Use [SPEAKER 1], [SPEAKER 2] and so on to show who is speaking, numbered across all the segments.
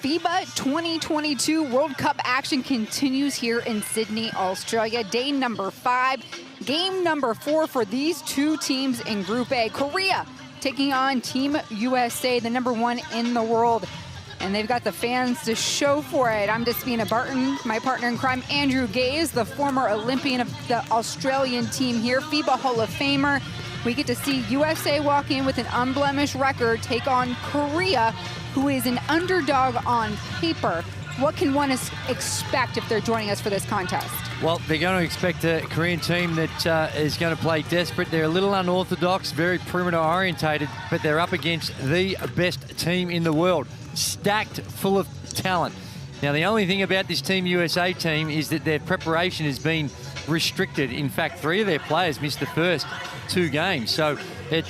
[SPEAKER 1] FIBA 2022 World Cup action continues here in Sydney, Australia. Day number 5, game number 4 for these two teams in Group A. Korea taking on Team USA, the #1 in the world. And they've got the fans to show for it. I'm Despina Barton, my partner in crime, Andrew Gaze, the former Olympian of the Australian team here, FIBA Hall of Famer. We get to see USA walk in with an unblemished record, take on Korea, who is an underdog on paper. What can one expect if they're joining us for this contest?
[SPEAKER 2] Well, they're going to expect a Korean team that is going to play desperate. They're a little unorthodox, very perimeter orientated, but they're up against the best team in the world, stacked full of talent. Now, the only thing about this Team USA team is that their preparation has been restricted. In fact, 3 of their players missed the first 2 games. So it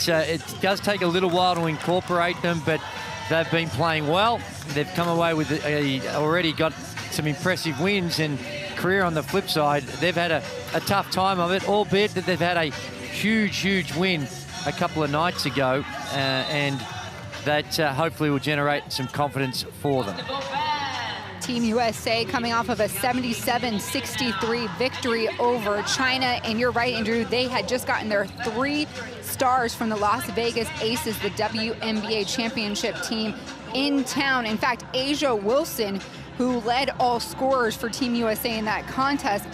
[SPEAKER 2] does take a little while to incorporate them, but they've been playing well. They've come away with already got some impressive wins, and Korea on the flip side, they've had a tough time of it, albeit that they've had a huge win a couple of nights ago, and that hopefully will generate some confidence for them.
[SPEAKER 1] Team USA coming off of a 77-63 victory over China. And you're right, Andrew, they had just gotten their 3 stars from the Las Vegas Aces, the WNBA championship team in town. In fact, Asia Wilson, who led all scorers for Team USA in that contest,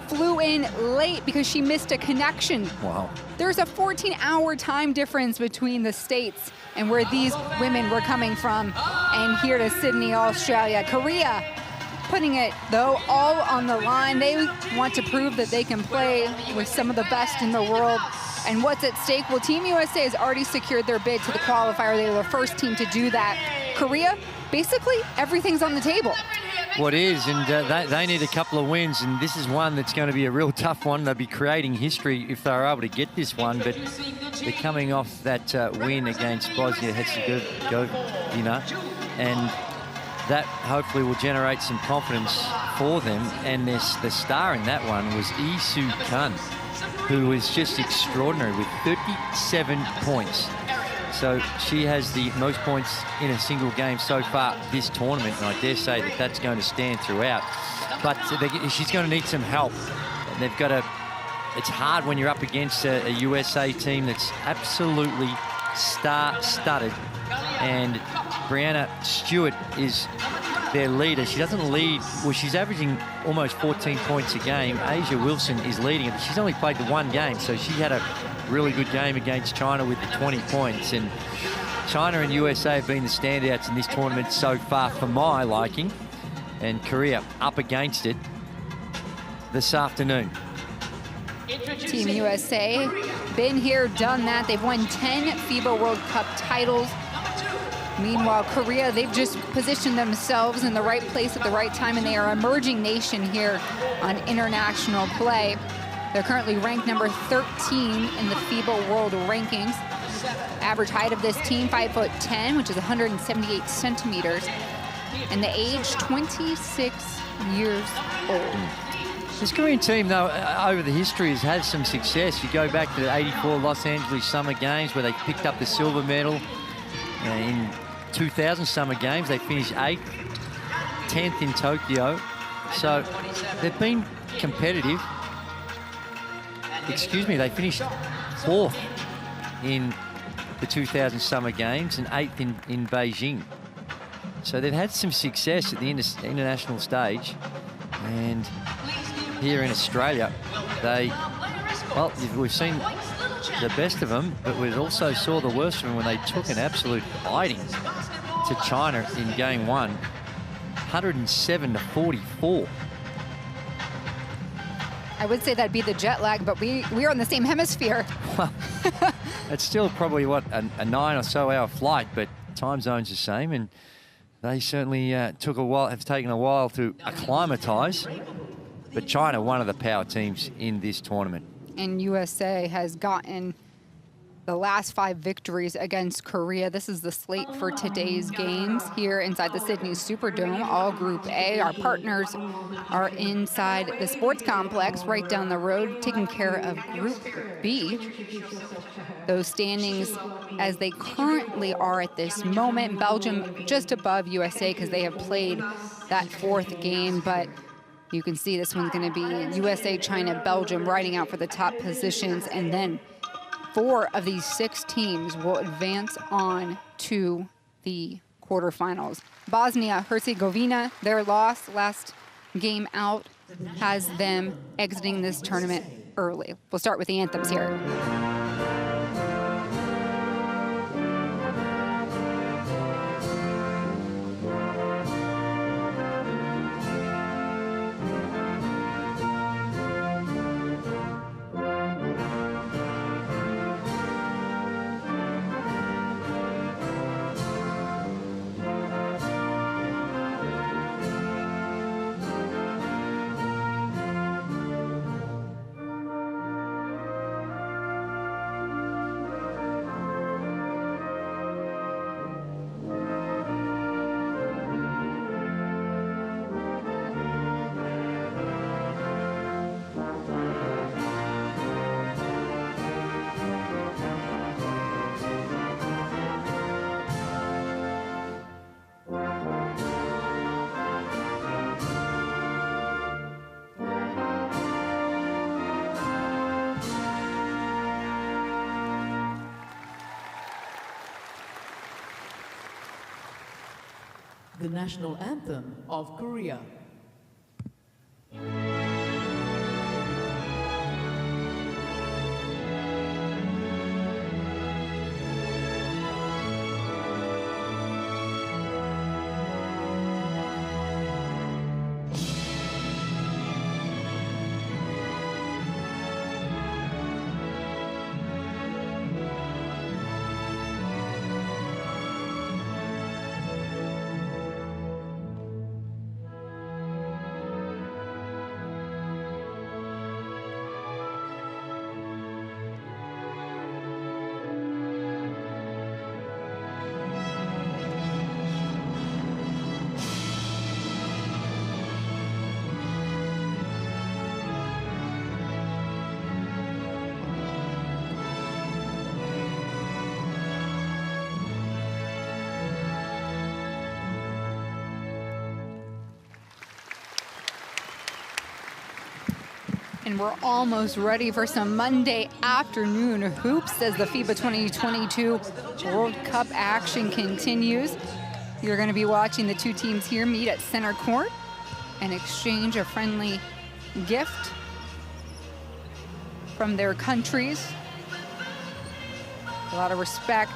[SPEAKER 1] flew in late because she missed a connection.
[SPEAKER 2] Wow.
[SPEAKER 1] There's a 14-hour time difference between the states and where these women were coming from and here to Sydney, Australia. Korea putting it, though, all on the line. They want to prove that they can play with some of the best in the world. And what's at stake? Well, Team USA has already secured their bid to the qualifier. They were the first team to do that. Korea, basically, everything's on the table.
[SPEAKER 2] What is, and they need a couple of wins, and this is one that's going to be a real tough one. They'll be creating history if they're able to get this one, but they're coming off that win against Bosnia-Herzegovina, and that hopefully will generate some confidence for them. And the star in that one was Lee Kun, who was just extraordinary with 37 points. So she has the most points in a single game so far this tournament, and I dare say that that's going to stand throughout. But she's going to need some help. And they've got to. It's hard when you're up against a USA team that's absolutely star-studded. And Brianna Stewart is their leader. She doesn't lead. Well, she's averaging almost 14 points a game. Asia Wilson is leading it. She's only played the 1 game, so she had a really good game against China with the 20 points. And China and USA have been the standouts in this tournament so far for my liking. And Korea up against it this afternoon.
[SPEAKER 1] Team USA, been here, done that. They've won 10 FIBA World Cup titles. Meanwhile, Korea, they've just positioned themselves in the right place at the right time, and they are an emerging nation here on international play. They're currently ranked number 13 in the FIBA World Rankings. Average height of this team, 5'10", which is 178 centimeters. And the age, 26 years old.
[SPEAKER 2] This Korean team, though, over the history has had some success. You go back to the '84 Los Angeles Summer Games where they picked up the silver medal. In 2000 Summer Games, they finished 8th, 10th in Tokyo. So they've been competitive. Excuse me, they finished 4th in the 2000 Summer Games and 8th in Beijing. So they've had some success at the international stage. And here in Australia, we've seen the best of them, but we also saw the worst of them when they took an absolute biting to China in game 1, 107-44.
[SPEAKER 1] I would say that'd be the jet lag, but we're on the same hemisphere.
[SPEAKER 2] Well, it's still probably, a 9 or so hour flight, but time zone's the same, and they certainly have taken a while to acclimatise. But China, one of the power teams in this tournament.
[SPEAKER 1] And USA has gotten the last 5 victories against Korea. This is the slate for today's games here inside the Sydney Superdome, all Group A. Our partners are inside the sports complex right down the road, taking care of Group B. Those standings as they currently are at this moment. Belgium just above USA because they have played that 4th game, but you can see this one's going to be USA, China, Belgium riding out for the top positions, and then 4 of these 6 teams will advance on to the quarterfinals. Bosnia-Herzegovina, their loss last game out has them exiting this tournament early. We'll start with the anthems here.
[SPEAKER 3] The national anthem of Korea.
[SPEAKER 1] And we're almost ready for some Monday afternoon hoops as the FIBA 2022 World Cup action continues. You're going to be watching the 2 teams here meet at center court and exchange a friendly gift from their countries. A lot of respect.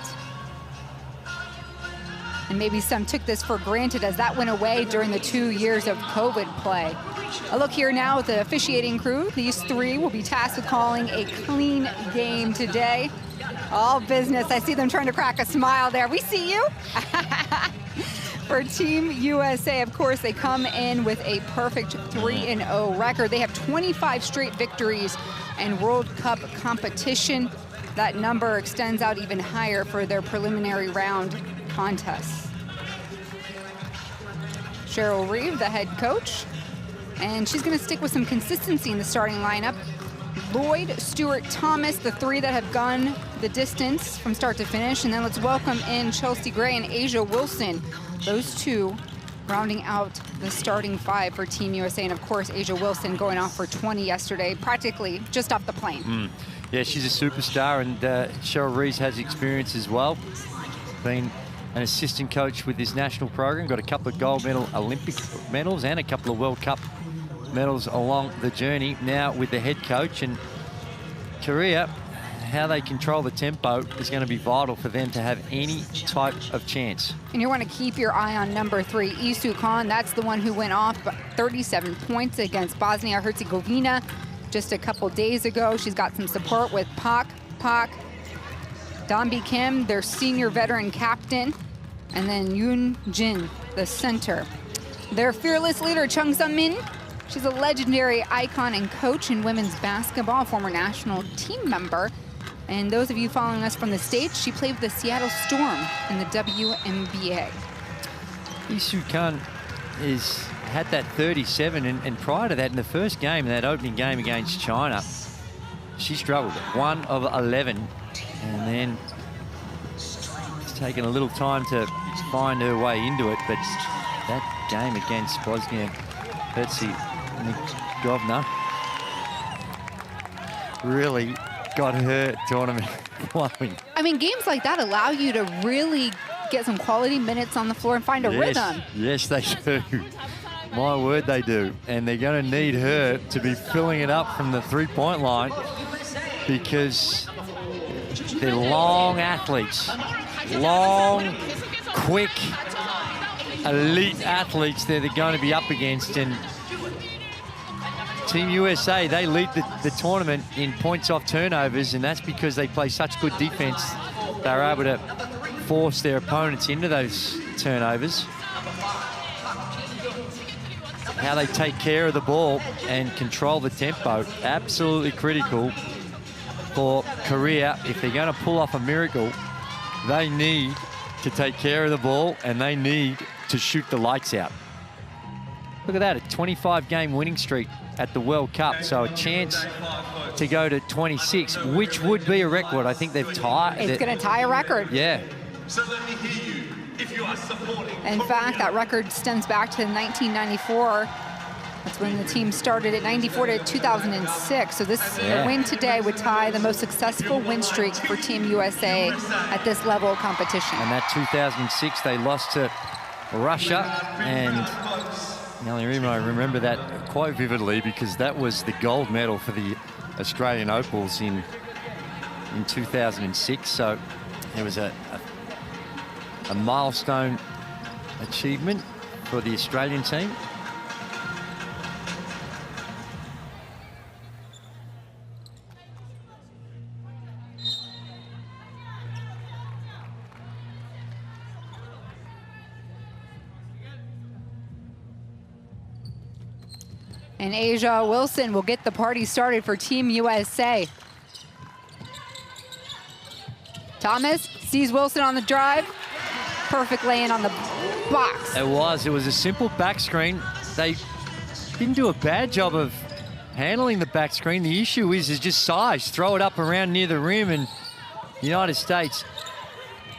[SPEAKER 1] And maybe some took this for granted as that went away during the 2 years of COVID play. A look here now at the officiating crew. These 3 will be tasked with calling a clean game today. All business. I see them trying to crack a smile there. We see you. For Team USA, of course, they come in with a perfect 3-0 record. They have 25 straight victories in World Cup competition. That number extends out even higher for their preliminary round contests. Cheryl Reeve, the head coach, and she's going to stick with some consistency in the starting lineup. Lloyd, Stewart, Thomas, the 3 that have gone the distance from start to finish. And then let's welcome in Chelsea Gray and Asia Wilson. Those 2 rounding out the starting 5 for Team USA. And of course, Asia Wilson going off for 20 yesterday, practically just off the plane.
[SPEAKER 2] Yeah, she's a superstar, and Cheryl Reeve has experience as well. Been an assistant coach with this national program, got a couple of gold medal Olympic medals and a couple of World Cup medals along the journey. Now with the head coach, and Korea, how they control the tempo is going to be vital for them to have any type of chance.
[SPEAKER 1] And you want to keep your eye on number 3, Isu Khan. That's the one who went off 37 points against Bosnia-Herzegovina just a couple days ago. She's got some support with Pak, Dambi Kim, their senior veteran captain, and then Yoon Jin, the center. Their fearless leader, Chung Sun-min. She's a legendary icon and coach in women's basketball, former national team member. And those of you following us from the States, she played with the Seattle Storm in the WNBA.
[SPEAKER 2] Isu Khan had that 37, and prior to that, in the first game, in that opening game against China, she struggled. 1 of 11, and then it's taken a little time to find her way into it. But that game against Bosnia-Herzegovina really got her tournament flowing.
[SPEAKER 1] I mean, games like that allow you to really get some quality minutes on the floor and find a rhythm.
[SPEAKER 2] Yes, they do. My word, they do. And they're going to need her to be filling it up from the three-point line, because they're long athletes. Long, quick, elite athletes that they're going to be up against. And Team USA, they lead the tournament in points off turnovers, and that's because they play such good defense. They're able to force their opponents into those turnovers. How they take care of the ball and control the tempo, absolutely critical for Korea. If they're going to pull off a miracle, they need to take care of the ball, and they need to shoot the lights out. Look at that, a 25-game winning streak at the World Cup, so a chance to go to 26, which would be a record. I think they've tied.
[SPEAKER 1] It's going to tie a record.
[SPEAKER 2] Yeah.
[SPEAKER 4] So let me hear you if you are supporting.
[SPEAKER 1] In fact, that record stems back to 1994. That's when the team started at 94 to 2006. So this win today would tie the most successful win streak for Team USA at this level of competition.
[SPEAKER 2] And that 2006, they lost to Russia, and the only reason I remember that quite vividly because that was the gold medal for the Australian Opals in 2006. So it was a milestone achievement for the Australian team.
[SPEAKER 1] And Asia Wilson will get the party started for Team USA. Thomas sees Wilson on the drive. Perfect lay-in on the box.
[SPEAKER 2] It was a simple back screen. They didn't do a bad job of handling the back screen. The issue is just size. Throw it up around near the rim, and the United States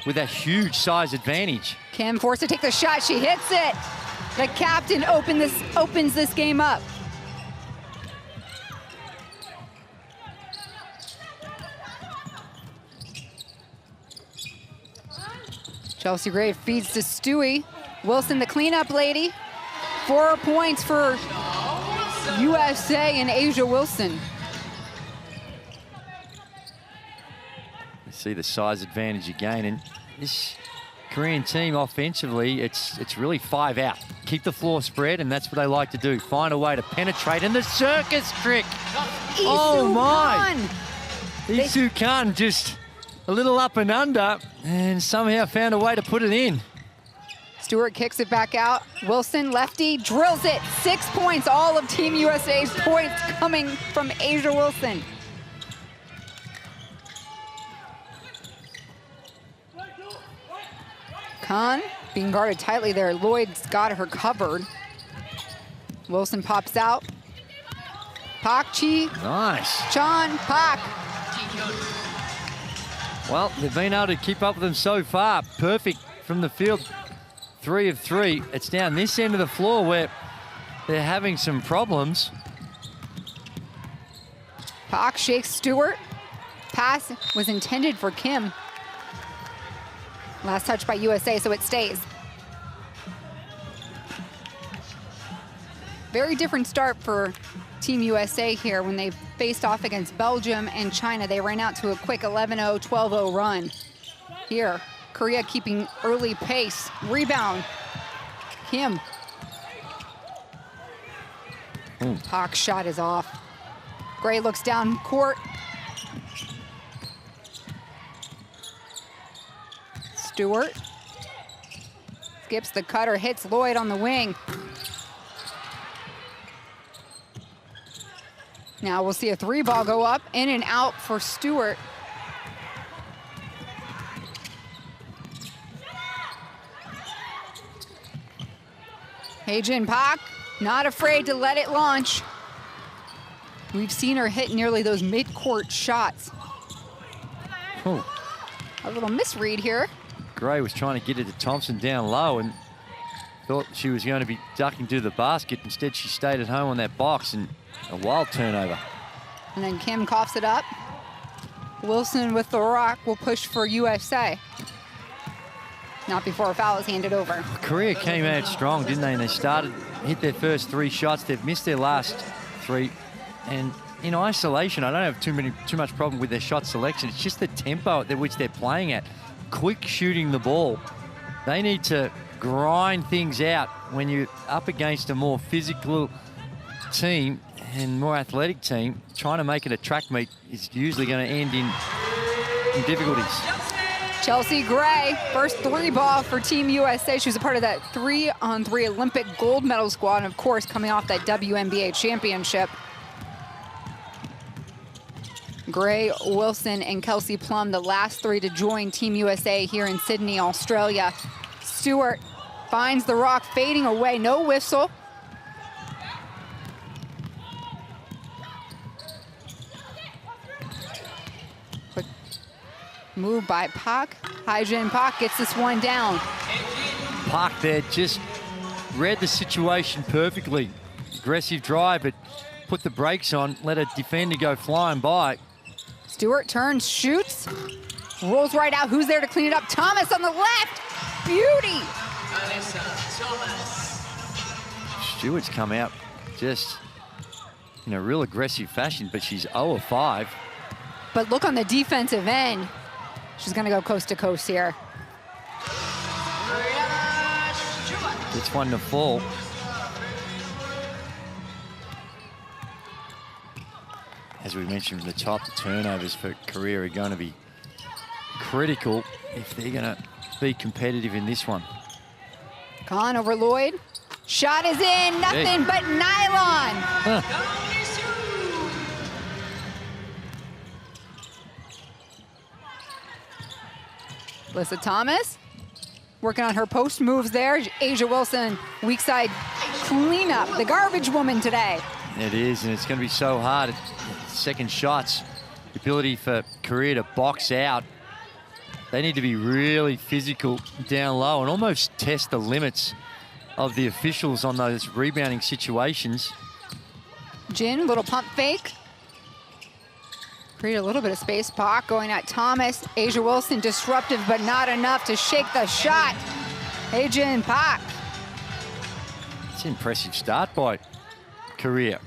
[SPEAKER 2] with a huge size advantage.
[SPEAKER 1] Kim forced to take the shot. She hits it. The captain opens this game up. Chelsea Gray feeds to Stewie. Wilson, the cleanup lady. 4 points for USA and Asia Wilson.
[SPEAKER 2] You see the size advantage again, and this Korean team offensively, it's really 5 out. Keep the floor spread, and that's what they like to do. Find a way to penetrate, and the circus trick. Oh my! Isu Khan just a little up and under, and somehow found a way to put it in.
[SPEAKER 1] Stewart kicks it back out. Wilson, lefty, drills it. 6 points. All of Team USA's points coming from Asia Wilson. Khan being guarded tightly there. Lloyd's got her covered. Wilson pops out. Pak Chi.
[SPEAKER 2] Nice.
[SPEAKER 1] Chan Pak.
[SPEAKER 2] Well, they've been able to keep up with them so far. Perfect from the field. 3 of 3. It's down this end of the floor where they're having some problems.
[SPEAKER 1] Pak shakes Stewart. Pass was intended for Kim. Last touch by USA, so it stays. Very different start for Team USA here when they faced off against Belgium and China. They ran out to a quick 11-0, 12-0 run. Here, Korea keeping early pace. Rebound, Kim. Pak's shot is off. Gray looks down court. Stewart skips the cutter, hits Lloyd on the wing. Now we'll see a 3 ball go up, in and out for Stewart. Haejin Park, not afraid to let it launch. We've seen her hit nearly those mid-court shots.
[SPEAKER 2] Oh.
[SPEAKER 1] A little misread here.
[SPEAKER 2] Gray was trying to get it to Thompson down low and thought she was going to be ducking to the basket. Instead, she stayed at home on that box, and a wild turnover.
[SPEAKER 1] And then Kim coughs it up. Wilson with the rock will push for USA. Not before a foul is handed over.
[SPEAKER 2] Korea came out strong, didn't they? And they hit their first 3 shots. They've missed their last 3. And in isolation, I don't have too much problem with their shot selection. It's just the tempo at which they're playing at. Quick shooting the ball. They need to grind things out when you're up against a more physical team and more athletic team. Trying to make it a track meet is usually going to end in difficulties.
[SPEAKER 1] Chelsea Gray, first 3 ball for Team USA. She was a part of that 3-on-3 Olympic gold medal squad, and of course, coming off that WNBA championship. Gray, Wilson, and Kelsey Plum, the last 3 to join Team USA here in Sydney, Australia. Stewart finds the rock fading away, no whistle. Move by Park. Haejin Park gets this one down.
[SPEAKER 2] Park there just read the situation perfectly. Aggressive drive, but put the brakes on, let a defender go flying by.
[SPEAKER 1] Stewart turns, shoots, rolls right out. Who's there to clean it up? Thomas on the left. Beauty.
[SPEAKER 2] Stewart's come out just in a real aggressive fashion, but she's 0 of 5.
[SPEAKER 1] But look on the defensive end. She's going to go coast to coast here.
[SPEAKER 2] It's one to fall. As we mentioned from the top, the turnovers for Korea are going to be critical if they're going to be competitive in this one.
[SPEAKER 1] Khan over Lloyd. Shot is in, nothing but nylon. Alyssa Thomas working on her post moves there. Asia Wilson, weak side cleanup, the garbage woman today.
[SPEAKER 2] It is, and it's going to be so hard. Second shots, the ability for Korea to box out. They need to be really physical down low and almost test the limits of the officials on those rebounding situations.
[SPEAKER 1] Jin, little pump fake. Create a little bit of space. Park going at Thomas. Asia Wilson disruptive, but not enough to shake the shot. Haejin Park.
[SPEAKER 2] It's an impressive start by Korea.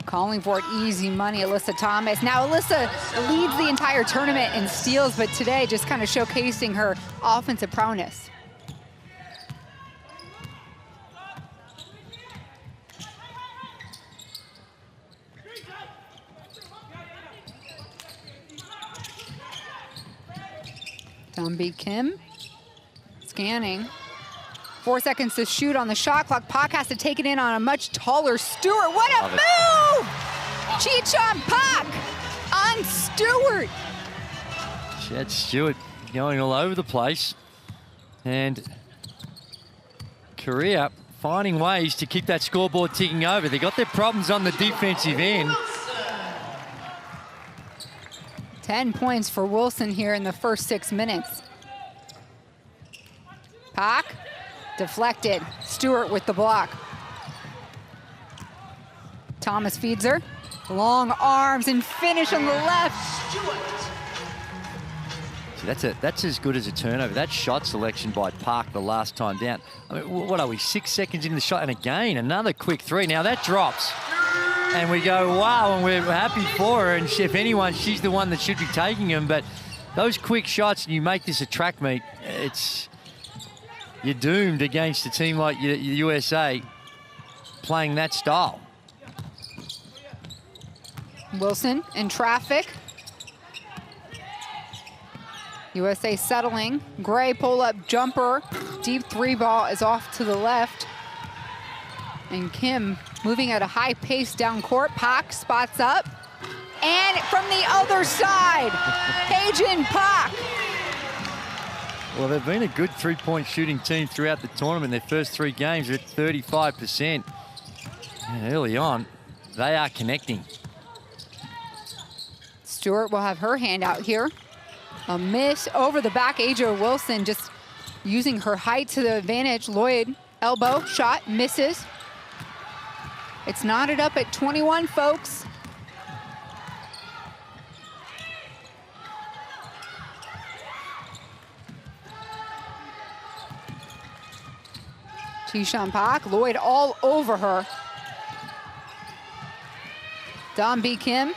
[SPEAKER 1] Calling for it, easy money, Alyssa Thomas. Now Alyssa leads the entire tournament in steals, but today just kind of showcasing her offensive prowess. Dumby Kim, scanning. 4 seconds to shoot on the shot clock. Park has to take it in on a much taller Stewart. What a move! Chi-Chon Park on Stewart.
[SPEAKER 2] She had Stewart going all over the place. And Korea finding ways to keep that scoreboard ticking over. They got their problems on the defensive end.
[SPEAKER 1] 10 points for Wilson here in the first 6 minutes. Park, deflected. Stewart with the block. Thomas feeds her. Long arms and finish on the left.
[SPEAKER 2] See, that's as good as a turnover. That shot selection by Park the last time down. I mean, what are we, 6 seconds in the shot? And again, another quick 3. Now that drops. And we go, wow, and we're happy for her. And if anyone, she's the one that should be taking them. But those quick shots, and you make this a track meet, you're doomed against a team like USA playing that style.
[SPEAKER 1] Wilson in traffic. USA settling. Gray pull-up jumper. Deep 3 ball is off to the left. And Kim moving at a high pace down court. Park spots up. And from the other side, Haejin Park.
[SPEAKER 2] Well, they've been a good three-point shooting team throughout the tournament. Their first 3 games are at 35%. And early on, they are connecting.
[SPEAKER 1] Stewart will have her hand out here. A miss over the back. Aja Wilson just using her height to the advantage. Lloyd, elbow, shot, misses. It's knotted up at 21, folks. Tishan Pak, Lloyd all over her. Dom B. Kim.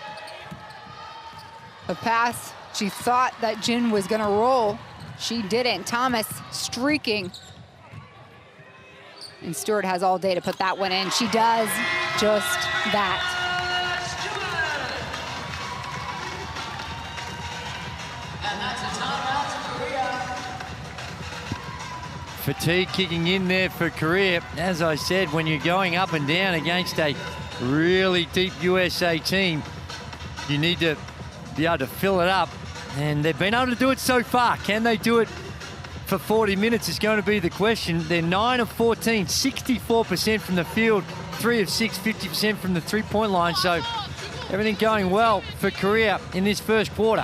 [SPEAKER 1] A pass. She thought that Jin was gonna roll. She didn't. Thomas streaking. And Stewart has all day to put that one in. She does just that.
[SPEAKER 2] Fatigue kicking in there for Korea. As I said, when you're going up and down against a really deep USA team, you need to be able to fill it up. And they've been able to do it so far. Can they do it for 40 minutes is going to be the question. They're 9 of 14, 64% from the field, 3 of 6, 50% from the three-point line. So everything going well for Korea in this first quarter.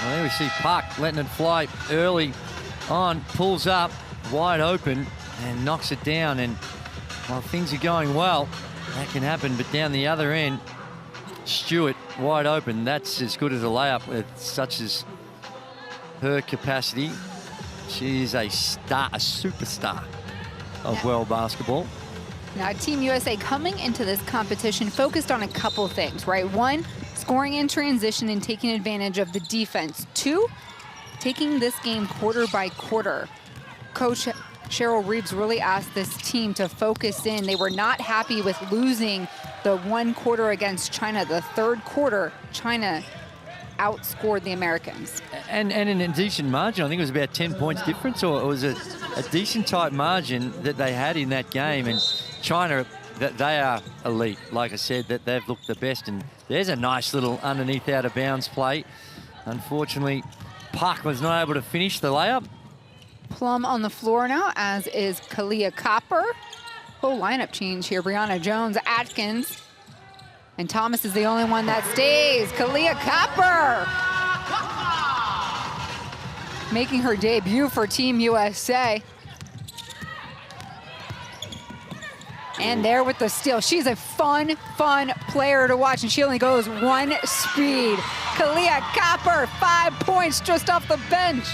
[SPEAKER 2] Well, there we see Park letting it fly early on, pulls up wide open and knocks it down. And while things are going well, that can happen. But down the other end, Stewart wide open. That's as good as a layup with such as her capacity. She is a star, a superstar of world basketball.
[SPEAKER 1] Now, Team USA coming into this competition focused on a couple things, right? 1, scoring in transition and taking advantage of the defense. 2, taking this game quarter by quarter. Coach Cheryl Reeves really asked this team to focus in. They were not happy with losing the 1 quarter against China. The 3rd quarter, China outscored the Americans.
[SPEAKER 2] And in a decent margin. I think it was about 10 points difference, or it was a decent type margin that they had in that game. And China, they are elite. Like I said, that they've looked the best. And there's a nice little underneath out of bounds play. Unfortunately, Park was not able to finish the layup.
[SPEAKER 1] Plum on the floor now, as is Kalia Copper. Whole lineup change here. Brianna Jones, Atkins, and Thomas is the only one that stays. Kalia Copper making her debut for Team USA. And there with the steal. She's a fun player to watch, and she only goes 1 speed. Kalia Copper, 5 points just off the bench.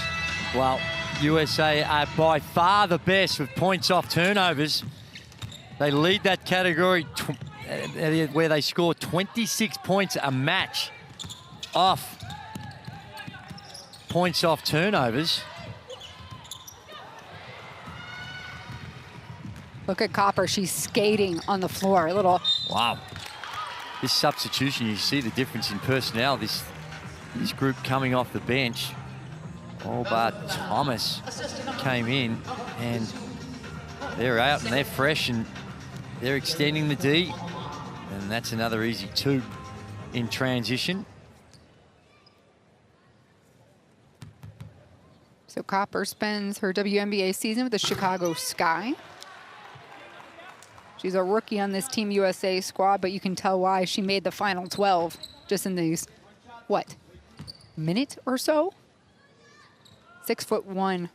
[SPEAKER 2] Well, USA are by far the best with points off turnovers. They lead that category where they score 26 points a match off points off turnovers.
[SPEAKER 1] Look at Copper, she's skating on the floor. A little.
[SPEAKER 2] Wow. This substitution, you see the difference in personnel. This group coming off the bench. All but Thomas came in, and they're out and they're fresh and they're extending the D. And that's another easy 2 in transition.
[SPEAKER 1] So Copper spends her WNBA season with the Chicago Sky. She's a rookie on this Team USA squad, but you can tell why. She made the final 12 just in these, what, minute or so? 6'1",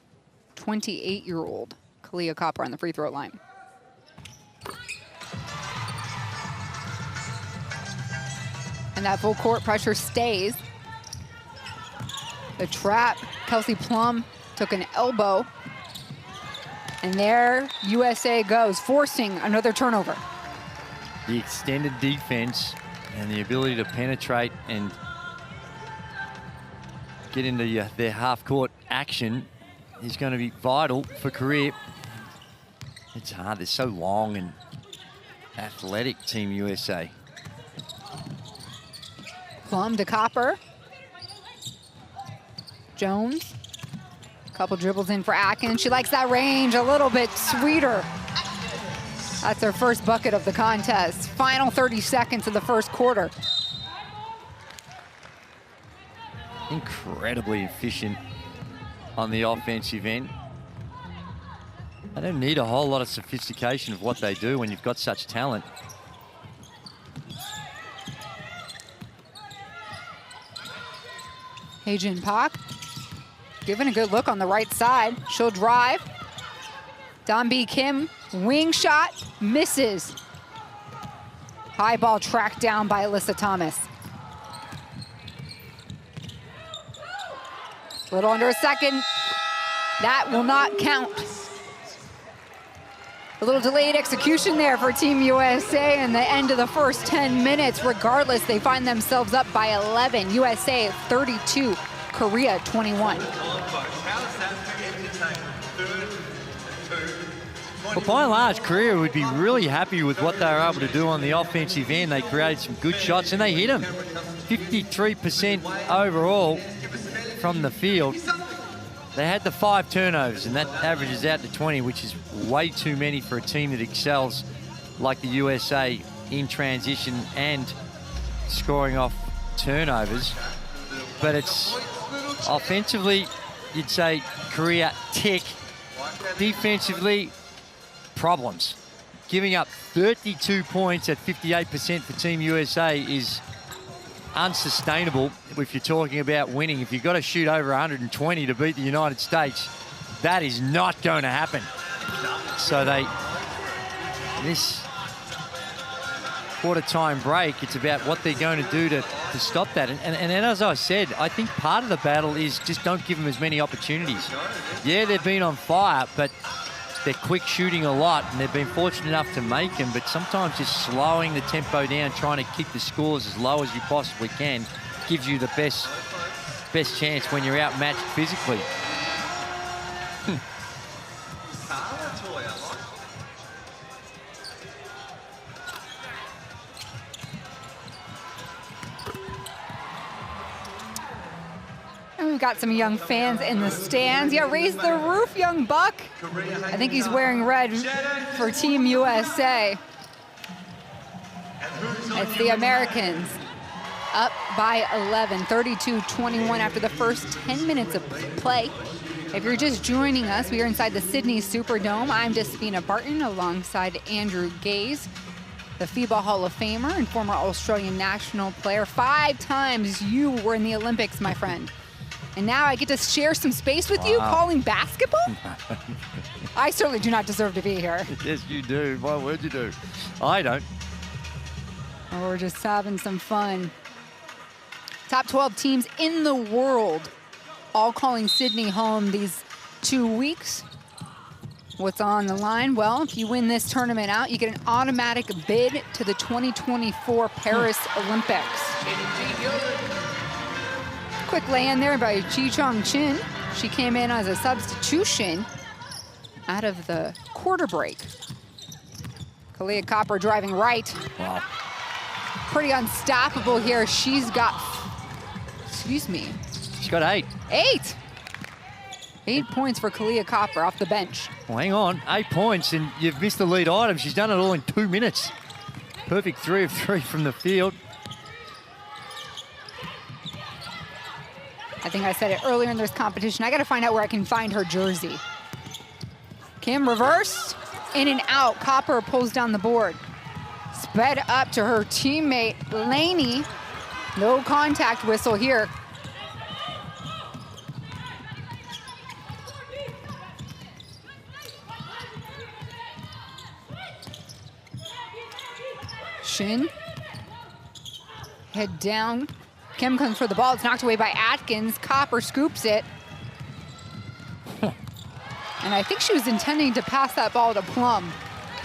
[SPEAKER 1] 28-year-old Kalia Copper on the free throw line. And that full court pressure stays. The trap, Kelsey Plum took an elbow. And there USA goes, forcing another turnover.
[SPEAKER 2] The extended defense and the ability to penetrate and get into their half-court action is going to be vital for Korea. It's hard. They're so long and athletic, Team USA.
[SPEAKER 1] Plum to Copper. Jones. Couple dribbles in for Atkins. She likes that range a little bit sweeter. That's her first bucket of the contest. Final 30 seconds of the first quarter.
[SPEAKER 2] Incredibly efficient on the offensive end. They don't need a whole lot of sophistication of what they do when you've got such talent.
[SPEAKER 1] Haejin Park giving a good look on the right side. She'll drive. Donbi Kim, wing shot, misses. High ball tracked down by Alyssa Thomas. A little under a second. That will not count. A little delayed execution there for Team USA in the end of the first 10 minutes. Regardless, they find themselves up by 11. USA 32, Korea 21.
[SPEAKER 2] Well, by and large, Korea would be really happy with what they were able to do on the offensive end. They created some good shots and they hit them. 53% overall from the field. They had the 5 turnovers, and that averages out to 20, which is way too many for a team that excels like the USA in transition and scoring off turnovers. But it's offensively, you'd say Korea tick. Defensively, problems. Giving up 32 points at 58% for Team USA is unsustainable if you're talking about winning. If you've got to shoot over 120 to beat the United States, that is not going to happen. So this quarter time break, it's about what they're going to do to stop that. And as I said, I think part of the battle is just don't give them as many opportunities. Yeah, they've been on fire, but they're quick shooting a lot, and they've been fortunate enough to make them, but sometimes just slowing the tempo down, trying to keep the scores as low as you possibly can, gives you the best chance when you're outmatched physically.
[SPEAKER 1] And we've got some young fans in the stands. Yeah, raise the roof, young buck. I think he's wearing red for Team USA. It's the Americans up by 11, 32-21 after the first 10 minutes of play. If you're just joining us, we are inside the Sydney Superdome. I'm Despina Barton alongside Andrew Gaze, the FIBA Hall of Famer and former Australian national player. 5 times you were in the Olympics, my friend. And now I get to share some space with you calling basketball? I certainly do not deserve to be here.
[SPEAKER 2] Yes, you do. My word, you do. I don't.
[SPEAKER 1] Oh, we're just having some fun. Top 12 teams in the world all calling Sydney home these 2 weeks. What's on the line? Well, if you win this tournament out, you get an automatic bid to the 2024 Paris Olympics. Quick lay-in there by Chi Chong Chin. She came in as a substitution out of the quarter break. Kalia Copper driving right.
[SPEAKER 2] Wow.
[SPEAKER 1] Pretty unstoppable here. She's got, excuse me.
[SPEAKER 2] She's got 8.
[SPEAKER 1] 8. 8 points for Kalia Copper off the bench.
[SPEAKER 2] Well, hang on, 8 points, and you've missed the lead item. She's done it all in 2 minutes. Perfect 3 of 3 from the field.
[SPEAKER 1] I think I said it earlier in this competition. I got to find out where I can find her jersey. Kim reversed, in and out. Copper pulls down the board. Sped up to her teammate, Laney. No contact whistle here. Shin. Head down. Kim comes for the ball. It's knocked away by Atkins. Copper scoops it. And I think she was intending to pass that ball to Plum.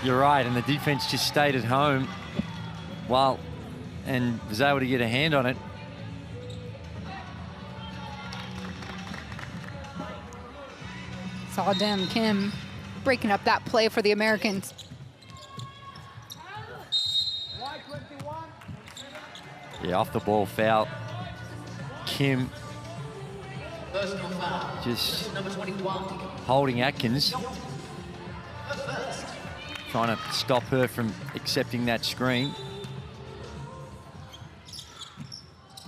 [SPEAKER 2] You're right, and the defense just stayed at home and was able to get a hand on it.
[SPEAKER 1] Saw Dem Kim breaking up that play for the Americans.
[SPEAKER 2] Yeah, off the ball foul. Kim just holding Atkins, trying to stop her from accepting that screen.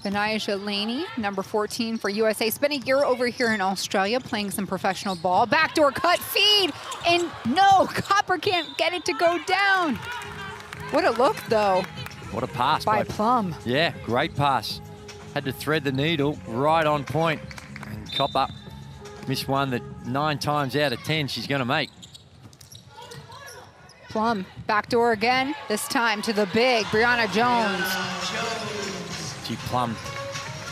[SPEAKER 1] Benaisha Laney, number 14 for USA. Spent a year over here in Australia playing some professional ball. Backdoor cut feed, and no, Copper can't get it to go down. What a look, though.
[SPEAKER 2] What a pass
[SPEAKER 1] by Plum.
[SPEAKER 2] Yeah, great pass. Had to thread the needle right on point. And Copper missed one that 9 times out of 10 she's going to make.
[SPEAKER 1] Plum, backdoor again, this time to the big Brianna Jones.
[SPEAKER 2] Gee, Plum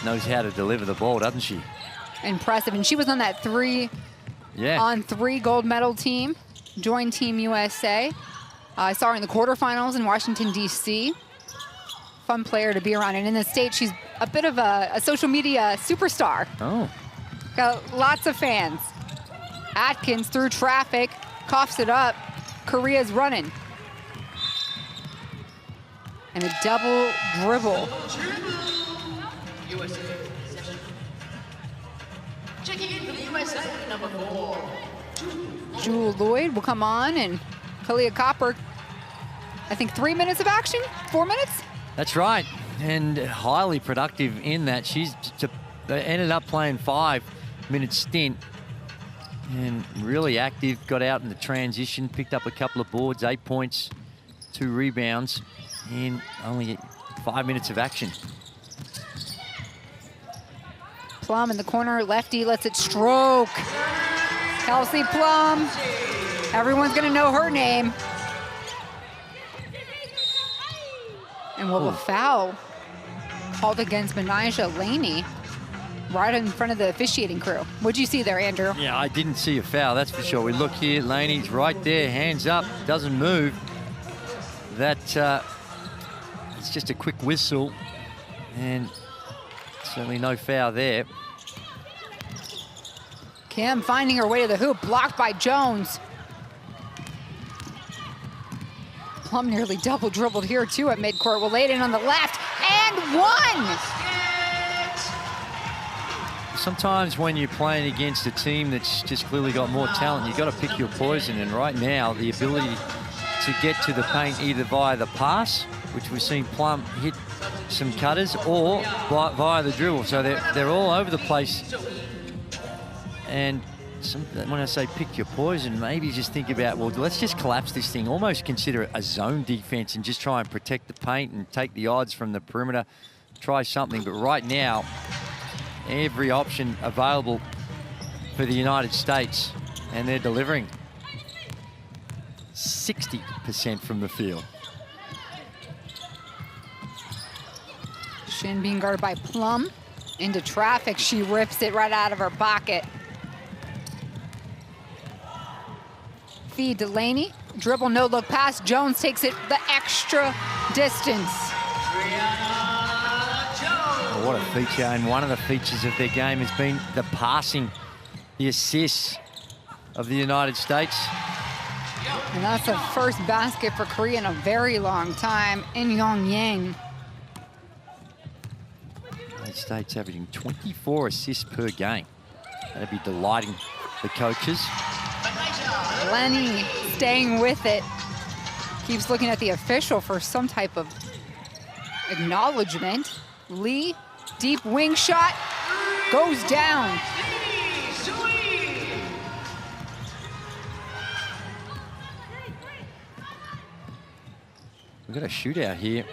[SPEAKER 2] knows how to deliver the ball, doesn't she?
[SPEAKER 1] Impressive, and she was on that 3-on-3 gold medal team, joined Team USA. I saw her in the quarterfinals in Washington, D.C. Fun player to be around, and in the States, she's a bit of a social media superstar.
[SPEAKER 2] Oh.
[SPEAKER 1] Got lots of fans. Atkins through traffic, coughs it up. Korea's running. And a double dribble.
[SPEAKER 5] Checking in for the USA, number 4.
[SPEAKER 1] Jewel Lloyd will come on, and Kalia Copper, I think 3 minutes of action, 4 minutes?
[SPEAKER 2] That's right, and highly productive in that. They ended up playing 5-minute stint, and really active, got out in the transition, picked up a couple of boards, 8 points, 2 rebounds, in only 5 minutes of action.
[SPEAKER 1] Plum in the corner, lefty lets it stroke. Kelsey Plum, everyone's gonna know her name. And we'll have a foul called against Benaisha Laney right in front of the officiating crew. What'd you see there, Andrew?
[SPEAKER 2] Yeah, I didn't see a foul, that's for sure. We look here, Laney's right there, hands up, doesn't move. That, it's just a quick whistle, and certainly no foul there.
[SPEAKER 1] Kim finding her way to the hoop, blocked by Jones. Plum nearly double dribbled here too at midcourt. Will lay it in on the left, and one!
[SPEAKER 2] Sometimes when you're playing against a team that's just clearly got more talent, you've got to pick your poison, and right now the ability to get to the paint either via the pass, which we've seen Plum hit some cutters, or via the dribble. So they're all over the place. And when I say pick your poison, maybe just think about, well, let's just collapse this thing, almost consider it a zone defense and just try and protect the paint and take the odds from the perimeter, try something. But right now, every option available for the United States, and they're delivering 60% from the field.
[SPEAKER 1] Shin being guarded by Plum. Into traffic, she rips it right out of her pocket. Feed Delaney, dribble, no look pass. Jones takes it the extra distance.
[SPEAKER 2] Oh, what a feature, and one of the features of their game has been the passing, the assists of the United States.
[SPEAKER 1] And that's the first basket for Korea in a very long time. In Yong Yang.
[SPEAKER 2] United States averaging 24 assists per game. That'd be delighting the coaches.
[SPEAKER 1] Lenny staying with it. Keeps looking at the official for some type of acknowledgement. Lee, deep wing shot, goes down.
[SPEAKER 2] We've got a shootout here.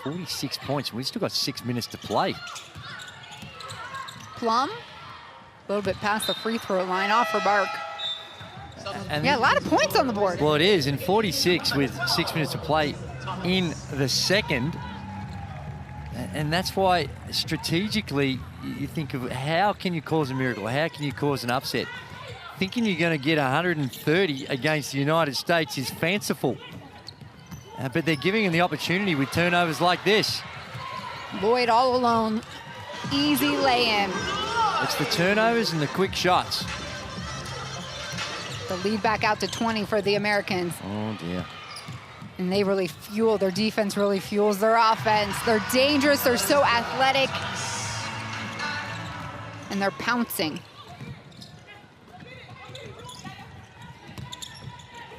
[SPEAKER 2] .46 points. We've still got 6 minutes to play.
[SPEAKER 1] Plum, a little bit past the free throw line, off her mark.
[SPEAKER 2] And
[SPEAKER 1] yeah, a lot of points on the board.
[SPEAKER 2] Well, it is, in 46 with 6 minutes to play in the second. And that's why strategically you think of how can you cause a miracle? How can you cause an upset? Thinking you're going to get 130 against the United States is fanciful. But they're giving them the opportunity with turnovers like this.
[SPEAKER 1] Lloyd all alone. easy lay-in.
[SPEAKER 2] It's the turnovers and the quick shots.
[SPEAKER 1] The lead back out to 20 for the Americans.
[SPEAKER 2] Oh, dear.
[SPEAKER 1] And they really fuel, their defense really fuels their offense. They're dangerous, they're so athletic. And they're pouncing.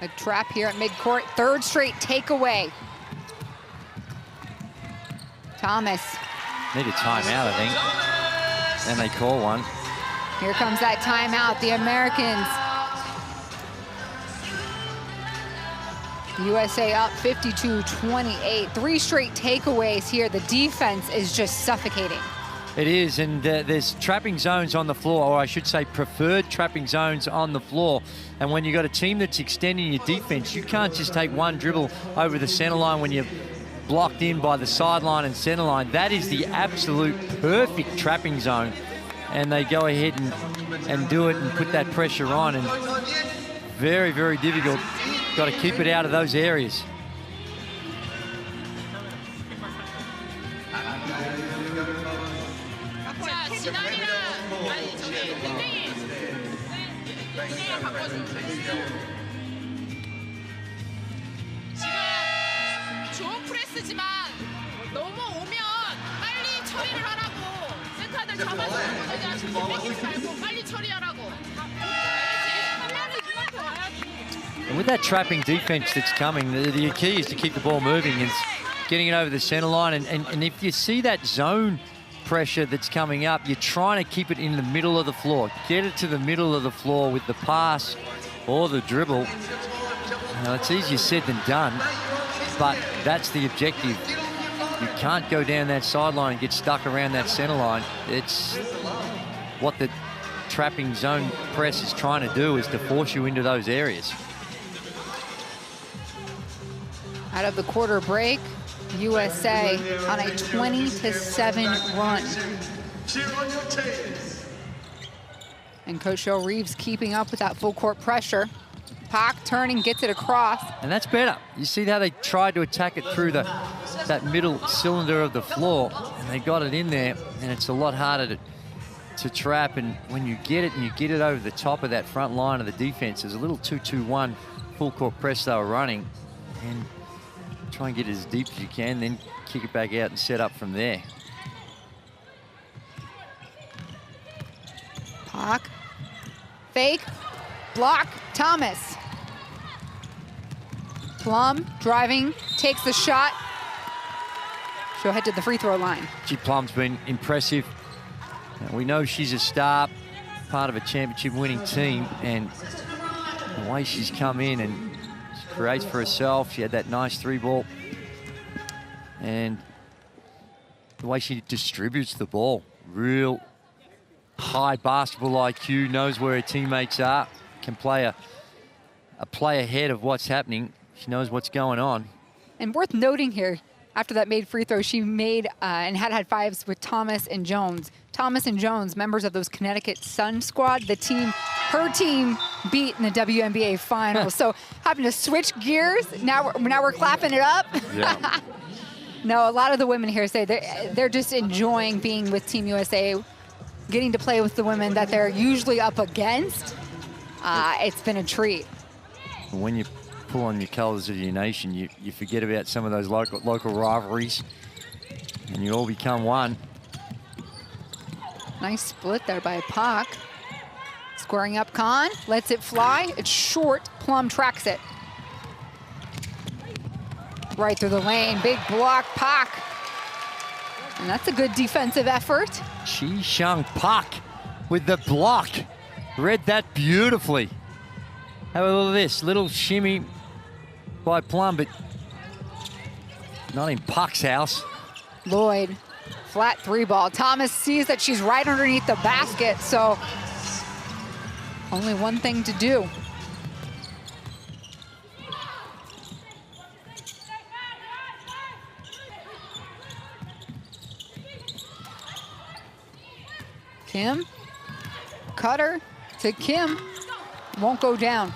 [SPEAKER 1] A trap here at midcourt, third straight takeaway. Thomas.
[SPEAKER 2] Need a timeout, I think. And they call one.
[SPEAKER 1] Here comes that timeout, the Americans. USA up 52-28. 3 straight takeaways here. The defense is just suffocating.
[SPEAKER 2] It is, and there's trapping zones on the floor, or I should say preferred trapping zones on the floor. And when you've got a team that's extending your defense, you can't just take one dribble over the center line when you're blocked in by the sideline and center line. That is the absolute perfect trapping zone. And they go ahead and do it and put that pressure on. And very, very difficult. Got to keep it out of those areas.
[SPEAKER 5] 좋은 프레스지만 넘어오면 빨리 처리를 하라고. 센터들 잡아서 뺏기지 말고 빨리 처리하라고.
[SPEAKER 2] And with that trapping defense that's coming, the key is to keep the ball moving and getting it over the center line. And if you see that zone pressure that's coming up, you're trying to keep it in the middle of the floor. Get it to the middle of the floor with the pass or the dribble. Now, it's easier said than done, but that's the objective. You can't go down that sideline and get stuck around that center line. It's what the trapping zone press is trying to do, is to force you into those areas.
[SPEAKER 1] Out of the quarter break, USA on a 20-7 run. And Coach Joe Reeves keeping up with that full court pressure. Pak turning, gets it across.
[SPEAKER 2] And that's better. You see how they tried to attack it through that middle cylinder of the floor, and they got it in there, and it's a lot harder to trap. And when you get it and you get it over the top of that front line of the defense, there's a little 2-2-1 full court press they were running, and try and get it as deep as you can, then kick it back out and set up from there.
[SPEAKER 1] Pak, fake, block, Thomas. Plum driving, takes the shot. She'll head to the free throw line.
[SPEAKER 2] Gee, Plum's been impressive. We know she's a star, part of a championship winning team, and the way she's come in and creates for herself. She had that nice 3-ball. And the way she distributes the ball, real high basketball IQ, knows where her teammates are, can play a play ahead of what's happening. She knows what's going on.
[SPEAKER 1] And worth noting here, after that made free throw, she made and had fives with Thomas and Jones. Thomas and Jones, members of those Connecticut Sun squad, the team, her team beat in the WNBA finals. So having to switch gears, now we're clapping it up.
[SPEAKER 2] Yeah.
[SPEAKER 1] No, a lot of the women here say they're just enjoying being with Team USA, getting to play with the women that they're usually up against. It's been a treat.
[SPEAKER 2] When you pull on your colors of your nation, you forget about some of those local rivalries, and you all become one.
[SPEAKER 1] Nice split there by Pak. Squaring up Khan, lets it fly. It's short, Plum tracks it. Right through the lane, big block, Pak. And that's a good defensive effort.
[SPEAKER 2] Chi Shung Pak with the block. Read that beautifully. Have a look at this, little shimmy by Plum, but not in Pak's house.
[SPEAKER 1] Lloyd, flat 3-ball. Thomas sees that she's right underneath the basket, so only one thing to do. Kim, cutter to Kim, won't go down.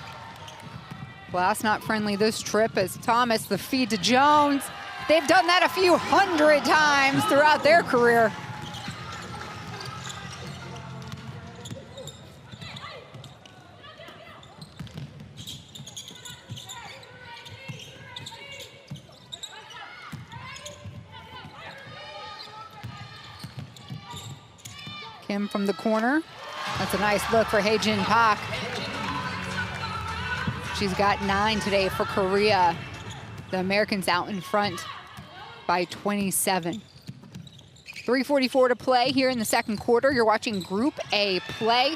[SPEAKER 1] Glass not friendly this trip as Thomas, the feed to Jones. They've done that a few hundred times throughout their career. Kim from the corner. That's a nice look for Haejin Park. She's got 9 today for Korea. The Americans out in front by 27. 3:44 to play here in the second quarter. You're watching Group A play.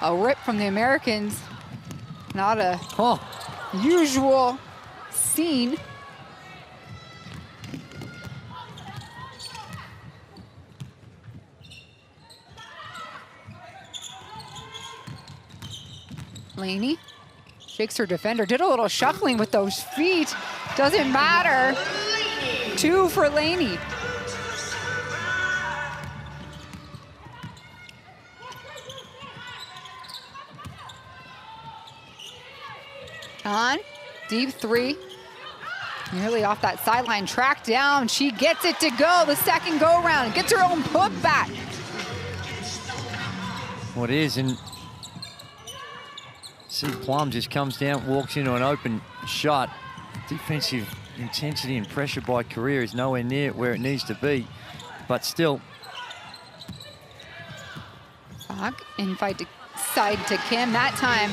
[SPEAKER 1] A rip from the Americans. Not a usual scene. Laney shakes her defender, did a little shuffling with those feet. Doesn't matter. 2 for Laney. On, deep 3. Nearly off that sideline, track down. She gets it to go, the second go around. Gets her own putback.
[SPEAKER 2] What is, and see Plum just comes down, walks into an open shot. Defensive intensity and pressure by Korea is nowhere near where it needs to be, but still.
[SPEAKER 1] Back inside to Kim. That time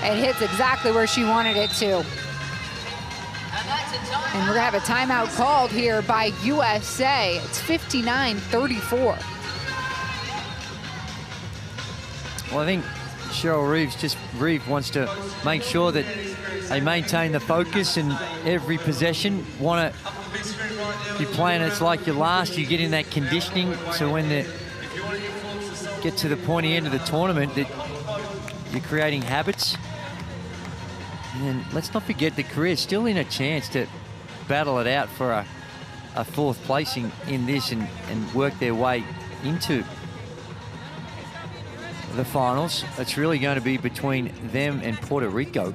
[SPEAKER 1] it hits exactly where she wanted it to. And we're gonna have a timeout called here by USA. It's 59-34.
[SPEAKER 2] Well, I think Cheryl Reeve wants to make sure that they maintain the focus and every possession. Want to be playing it's like your last. You get in that conditioning, so when they get to the pointy end of the tournament, that you're creating habits. And let's not forget that Korea's still in a chance to battle it out for a 4th placing in this and work their way into the finals. It's really going to be between them and Puerto Rico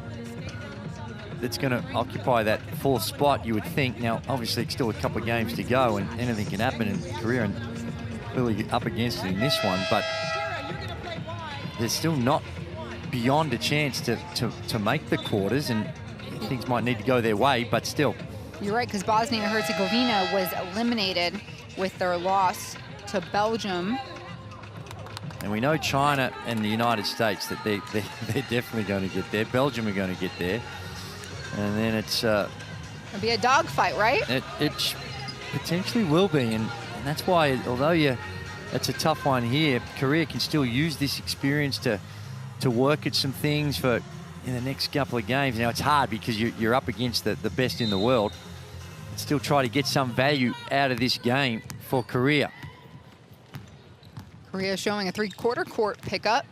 [SPEAKER 2] that's going to occupy that 4th spot, you would think. Now, obviously, it's still a couple of games to go, and anything can happen in Korea, and really up against it in this one. But they're still not beyond a chance to make the quarters, and things might need to go their way, but still.
[SPEAKER 1] You're right, because Bosnia and Herzegovina was eliminated with their loss to Belgium.
[SPEAKER 2] And we know China and the United States that they're definitely going to get there. Belgium are going to get there. And then it'll
[SPEAKER 1] be a dogfight, right?
[SPEAKER 2] It potentially will be. And that's why, although it's a tough one here, Korea can still use this experience to work at some things for in the next couple of games. Now, it's hard because you're up against the best in the world. Still try to get some value out of this game for Korea.
[SPEAKER 1] Korea showing a 3/4 court pickup.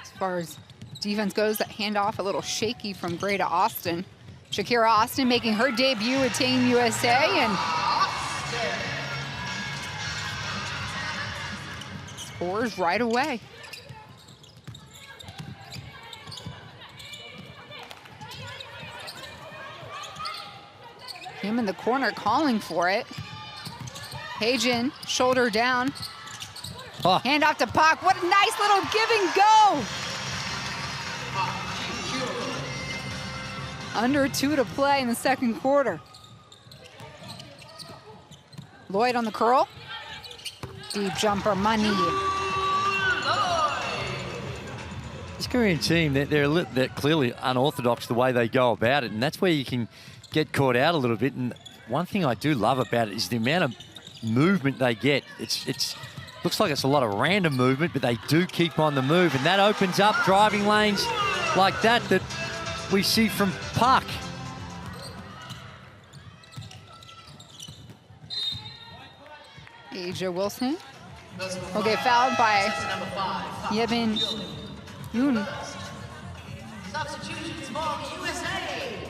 [SPEAKER 1] As far as defense goes, that handoff a little shaky from Gray to Austin. Shakira Austin making her debut at Team USA and scores right away. Him in the corner calling for it. Haejin, shoulder down. Hand off to Pak. What a nice little give and go. Under 2 to play in the second quarter. Lloyd on the curl. Deep jumper, money.
[SPEAKER 2] This Korean team, they're clearly unorthodox the way they go about it, and that's where you can get caught out a little bit. And one thing I do love about it is the amount of movement they get. It's looks like it's a lot of random movement, but they do keep on the move, and that opens up driving lanes like that we see from Park.
[SPEAKER 1] Asia Wilson will get fouled by Yebin Yoon.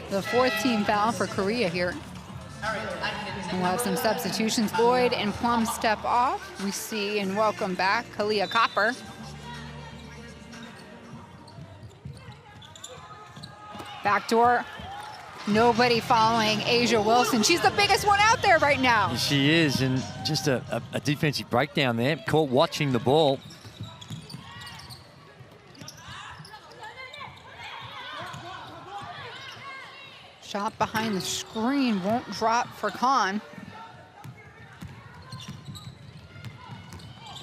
[SPEAKER 1] The 4th team foul for Korea here. We'll have some substitutions. Lloyd and Plum step off. We see and welcome back Kalia Copper. Backdoor. Nobody following Asia Wilson. She's the biggest one out there right now.
[SPEAKER 2] She is, and just a defensive breakdown there. Caught watching the ball.
[SPEAKER 1] Shot behind the screen won't drop for Khan.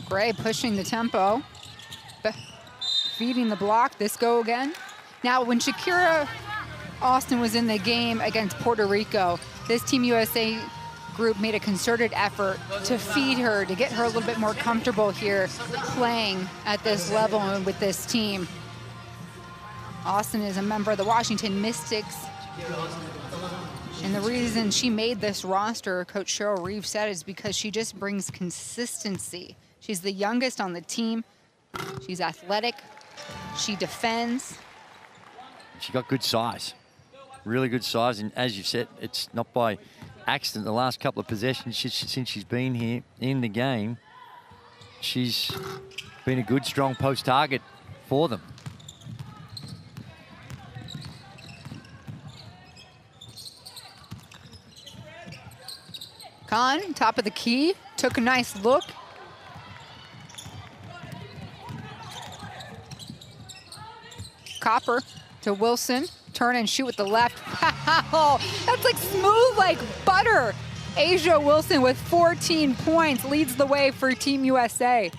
[SPEAKER 1] Gray pushing the tempo, feeding the block. This go again. Now, when Shakira Austin was in the game against Puerto Rico, this Team USA group made a concerted effort to feed her, to get her a little bit more comfortable here playing at this level and with this team. Austin is a member of the Washington Mystics. And the reason she made this roster, Coach Cheryl Reeves said, is because she just brings consistency. She's the youngest on the team. She's athletic. She defends.
[SPEAKER 2] She got good size, really good size. And as you said, it's not by accident. The last couple of possessions since she's been here in the game, she's been a good, strong post target for them.
[SPEAKER 1] Khan, top of the key, took a nice look. Copper to Wilson, turn and shoot with the left. Wow, that's like smooth like butter. Asia Wilson with 14 points leads the way for Team USA.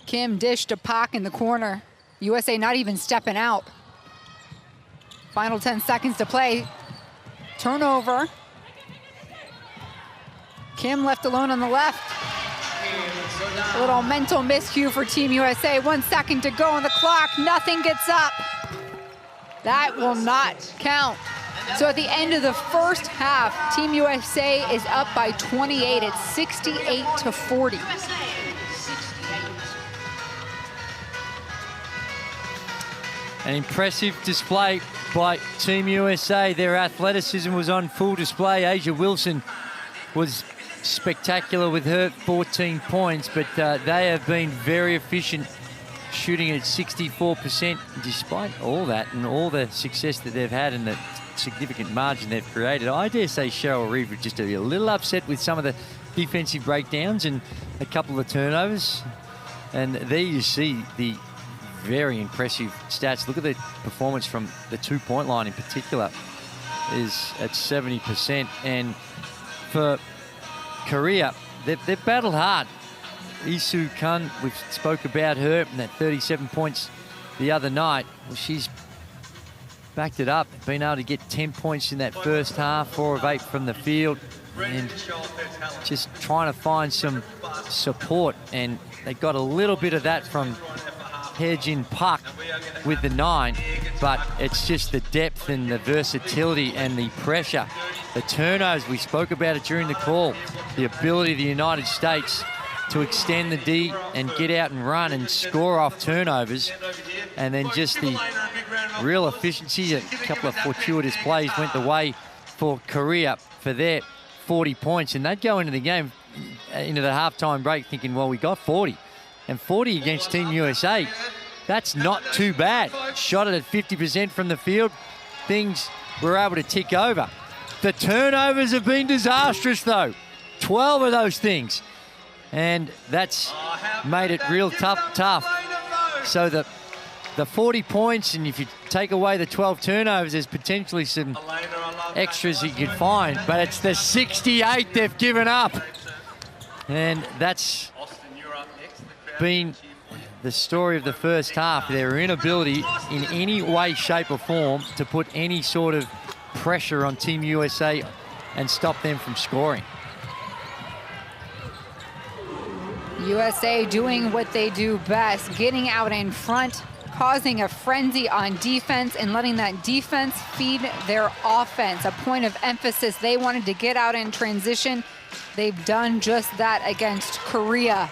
[SPEAKER 1] Kim dish to Pak in the corner. USA not even stepping out. Final 10 seconds to play. Turnover. Kim left alone on the left. A little mental miscue for Team USA. 1 second to go on the clock. Nothing gets up. That will not count. So at the end of the first half, Team USA is up by 28. It's 68-40.
[SPEAKER 2] An impressive display by Team USA. Their athleticism was on full display. Asia Wilson was spectacular with her 14 points, but they have been very efficient, shooting at 64% despite all that and all the success that they've had and the significant margin they've created. I dare say Cheryl Reeve was just a little upset with some of the defensive breakdowns and a couple of the turnovers. And there you see the very impressive stats. Look at the performance from the two-point line in particular is at 70%. And for Korea, they've battled hard. Isu Kun, we've spoke about her and that 37 points the other night. Well, she's backed it up, been able to get 10 points in that first half, 4 of 8 from the field, and just trying to find some support. And they got a little bit of that from Haejin Park with the 9, but it's just the depth and the versatility and the pressure. The turnovers, we spoke about it during the call, the ability of the United States to extend the D and get out and run and score off turnovers, and then just the real efficiency. A couple of fortuitous plays went the way for Korea for their 40 points, and they'd go into the game, into the halftime break thinking, well, we got 40. And 40 against Team USA, that's not too bad. Shot it at 50% from the field. Things were able to tick over. The turnovers have been disastrous, though. 12 of those things. And that's made it real tough. So the 40 points, and if you take away the 12 turnovers, there's potentially some extras you can find. But it's the 68 they've given up. And that's been the story of the first half. Their inability in any way, shape or form to put any sort of pressure on Team USA and stop them from scoring.
[SPEAKER 1] USA doing what they do best, getting out in front, causing a frenzy on defense and letting that defense feed their offense. A point of emphasis. They wanted to get out in transition. They've done just that against Korea.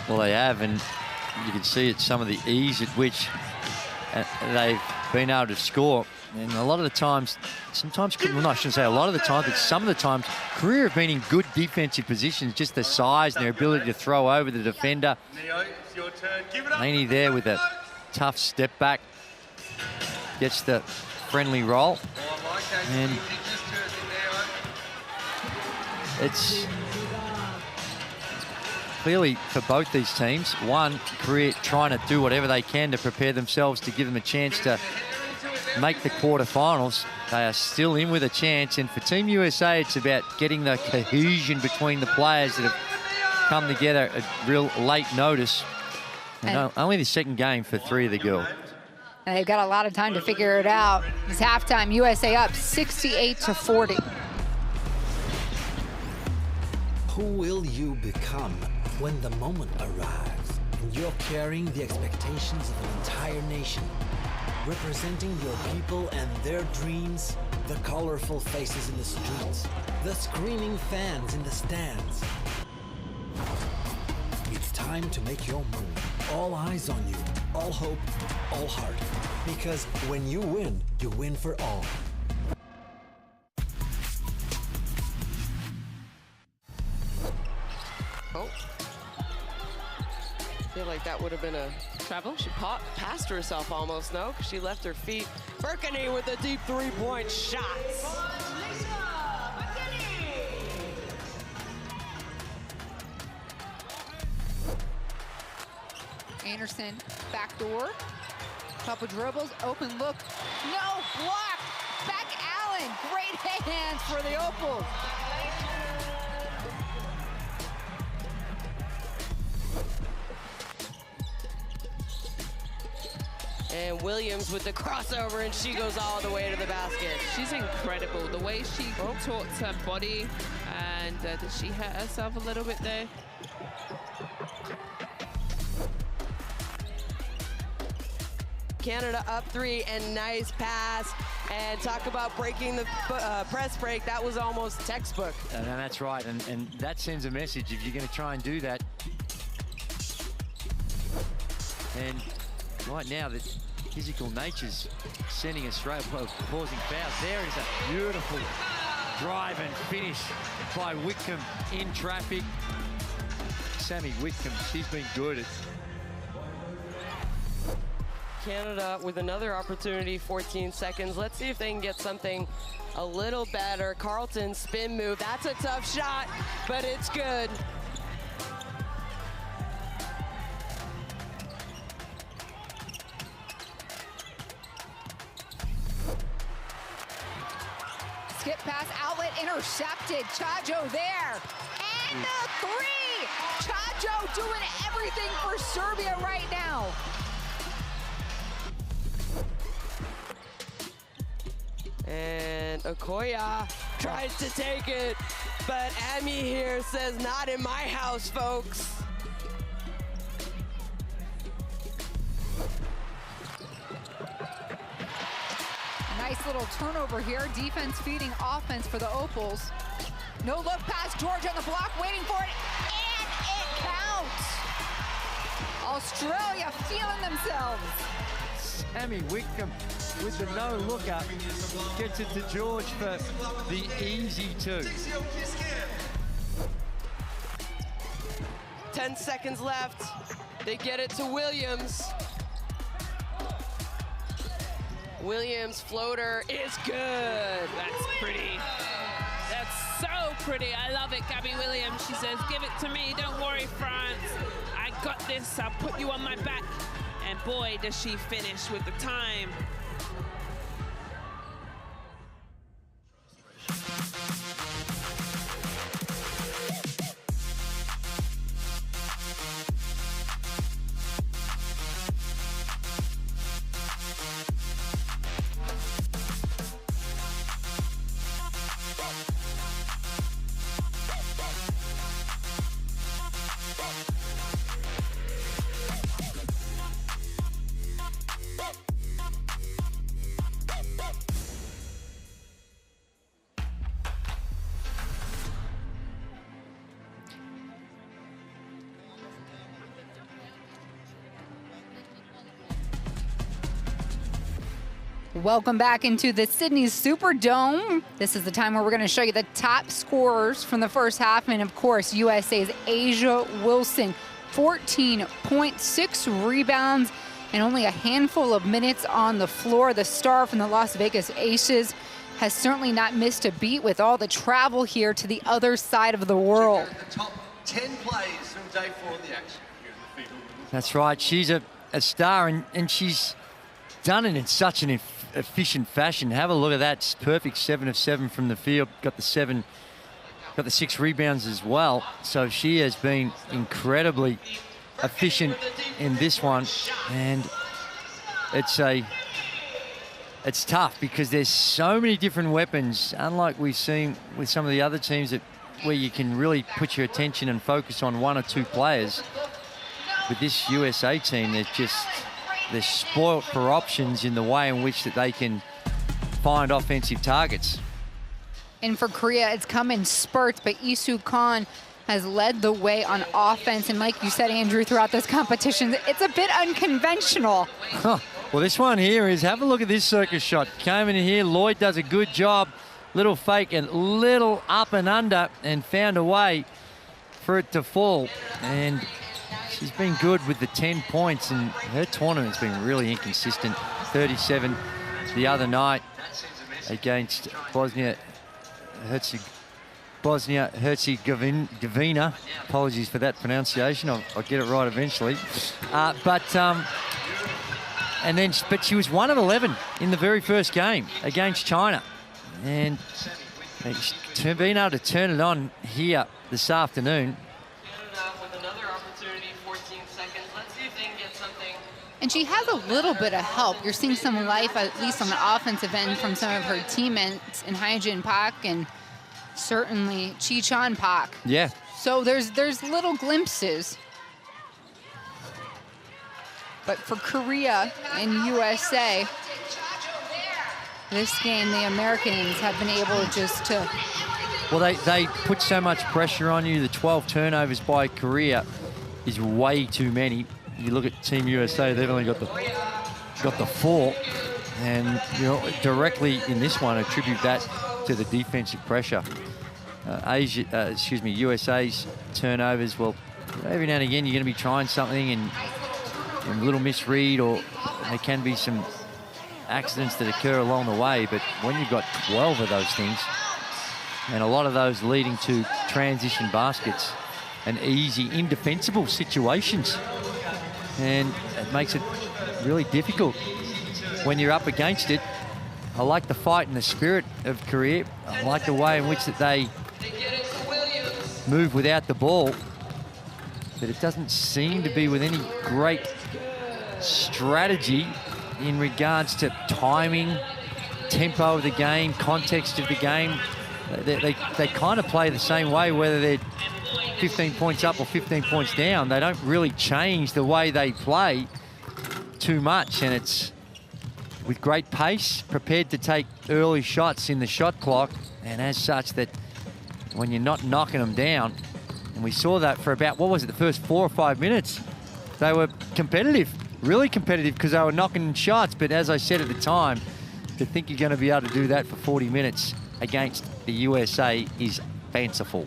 [SPEAKER 2] Well, they have, and you can see at some of the ease at which they've been able to score. And a lot of the times, sometimes, well, no, I shouldn't say a lot of the time, but some of the times, Korea have been in good defensive positions, just the size and their ability to throw over the defender. Laney there with a tough step back, gets the friendly roll. And it's clearly for both these teams, one, Korea trying to do whatever they can to prepare themselves to give them a chance to make the quarterfinals. They are still in with a chance, and for Team USA, it's about getting the cohesion between the players that have come together at real late notice. And only the second game for 3 of the girls.
[SPEAKER 1] And they've got a lot of time to figure it out. It's halftime, USA up 68-40.
[SPEAKER 6] Who will you become when the moment arrives and you're carrying the expectations of an entire nation, representing your people and their dreams, the colorful faces in the streets, the screaming fans in the stands? It's time to make your move. All eyes on you, all hope, all heart. Because when you win for all.
[SPEAKER 7] Oh. I feel like that would have been a travel. She passed herself almost, no? Because she left her feet. Burkini with a deep three-point shot.
[SPEAKER 1] Anderson, backdoor, couple dribbles, open look, no block, back Allen, great hands for the Opals.
[SPEAKER 7] And Williams with the crossover, and she goes all the way to the basket.
[SPEAKER 5] She's incredible. The way she contorts her body, and did she hurt herself a little bit there?
[SPEAKER 7] Canada up 3, and nice pass. And talk about breaking the press break. That was almost textbook.
[SPEAKER 2] And that's right, and that sends a message if you're going to try and do that. And right now, the physical nature's sending us straight, causing fouls. There is a beautiful drive and finish by Whitcomb in traffic. Sammy Whitcomb, she's been good.
[SPEAKER 7] Canada with another opportunity, 14 seconds. Let's see if they can get something a little better. Carlton spin move. That's a tough shot, but it's good.
[SPEAKER 1] Skip pass, outlet intercepted. Chajo there. And the three! Chajo doing everything for Serbia right now.
[SPEAKER 7] And Okoya tries to take it, but Amy here says, not in my house, folks.
[SPEAKER 1] Nice little turnover here. Defense feeding offense for the Opals. No look pass, George on the block, waiting for it, and it counts. Australia feeling themselves.
[SPEAKER 2] Sammy Whitcomb with the no look up gets it to George for the easy 2.
[SPEAKER 7] 10 seconds left. They get it to Williams. Williams floater is good.
[SPEAKER 5] That's pretty. That's so pretty. I love it, Gabby Williams. She says, give it to me. Don't worry, France. I got this. I'll put you on my back. And boy, does she finish with the time.
[SPEAKER 1] Welcome back into the Sydney Superdome. This is the time where we're going to show you the top scorers from the first half. And of course, USA's Asia Wilson, 14.6 rebounds and only a handful of minutes on the floor. The star from the Las Vegas Aces has certainly not missed a beat with all the travel here to the other side of the world.
[SPEAKER 4] The top 10 plays from day 4 of the action.
[SPEAKER 2] That's right. She's a star, and she's done it in such an efficient fashion. Have a look at that. Perfect 7 of 7 from the field. Got the 6 rebounds as well. So she has been incredibly efficient in this one. And it's tough because there's so many different weapons, unlike we've seen with some of the other teams where you can really put your attention and focus on 1 or 2 players. With this USA team, they're spoilt for options in the way in which that they can find offensive targets.
[SPEAKER 1] And for Korea, it's come in spurts, but Isu Khan has led the way on offense. And like you said, Andrew, throughout this competition, it's a bit unconventional.
[SPEAKER 2] Huh. Well, this one here is, have a look at this circus shot. Came in here, Lloyd does a good job. Little fake and little up and under, and found a way for it to fall. And she's been good with the 10 points, and her tournament's been really inconsistent. 37 the other night against Bosnia-Herzegovina. Apologies for that pronunciation. I'll get it right eventually. But she was 1 of 11 in the very first game against China. And being able to turn it on here this afternoon.
[SPEAKER 1] And she has a little bit of help. You're seeing some life, at least on the offensive end, from some of her teammates in Hyejin Park and certainly Chi-Chan Park.
[SPEAKER 2] Yeah.
[SPEAKER 1] So there's little glimpses. But for Korea and USA, this game, the Americans have been able just to...
[SPEAKER 2] Well, they put so much pressure on you. The 12 turnovers by Korea is way too many. You look at Team USA, they've only got the 4. And directly in this one, attribute that to the defensive pressure. USA's turnovers, well, every now and again you're going to be trying something and a little misread, or there can be some accidents that occur along the way. But when you've got 12 of those things, and a lot of those leading to transition baskets and easy, indefensible situations, and it makes it really difficult when you're up against it. I like the fight and the spirit of Korea. I like the way in which that they move without the ball, but it doesn't seem to be with any great strategy in regards to timing, tempo of the game, context of the game. They kind of play the same way, whether they're 15 points up or 15 points down. They don't really change the way they play too much, and it's with great pace, prepared to take early shots in the shot clock, and as such that when you're not knocking them down, and we saw that for about, what was it, the first 4 or 5 minutes, they were competitive, really competitive, because they were knocking shots. But as I said at the time, to think you're going to be able to do that for 40 minutes against the USA is fanciful.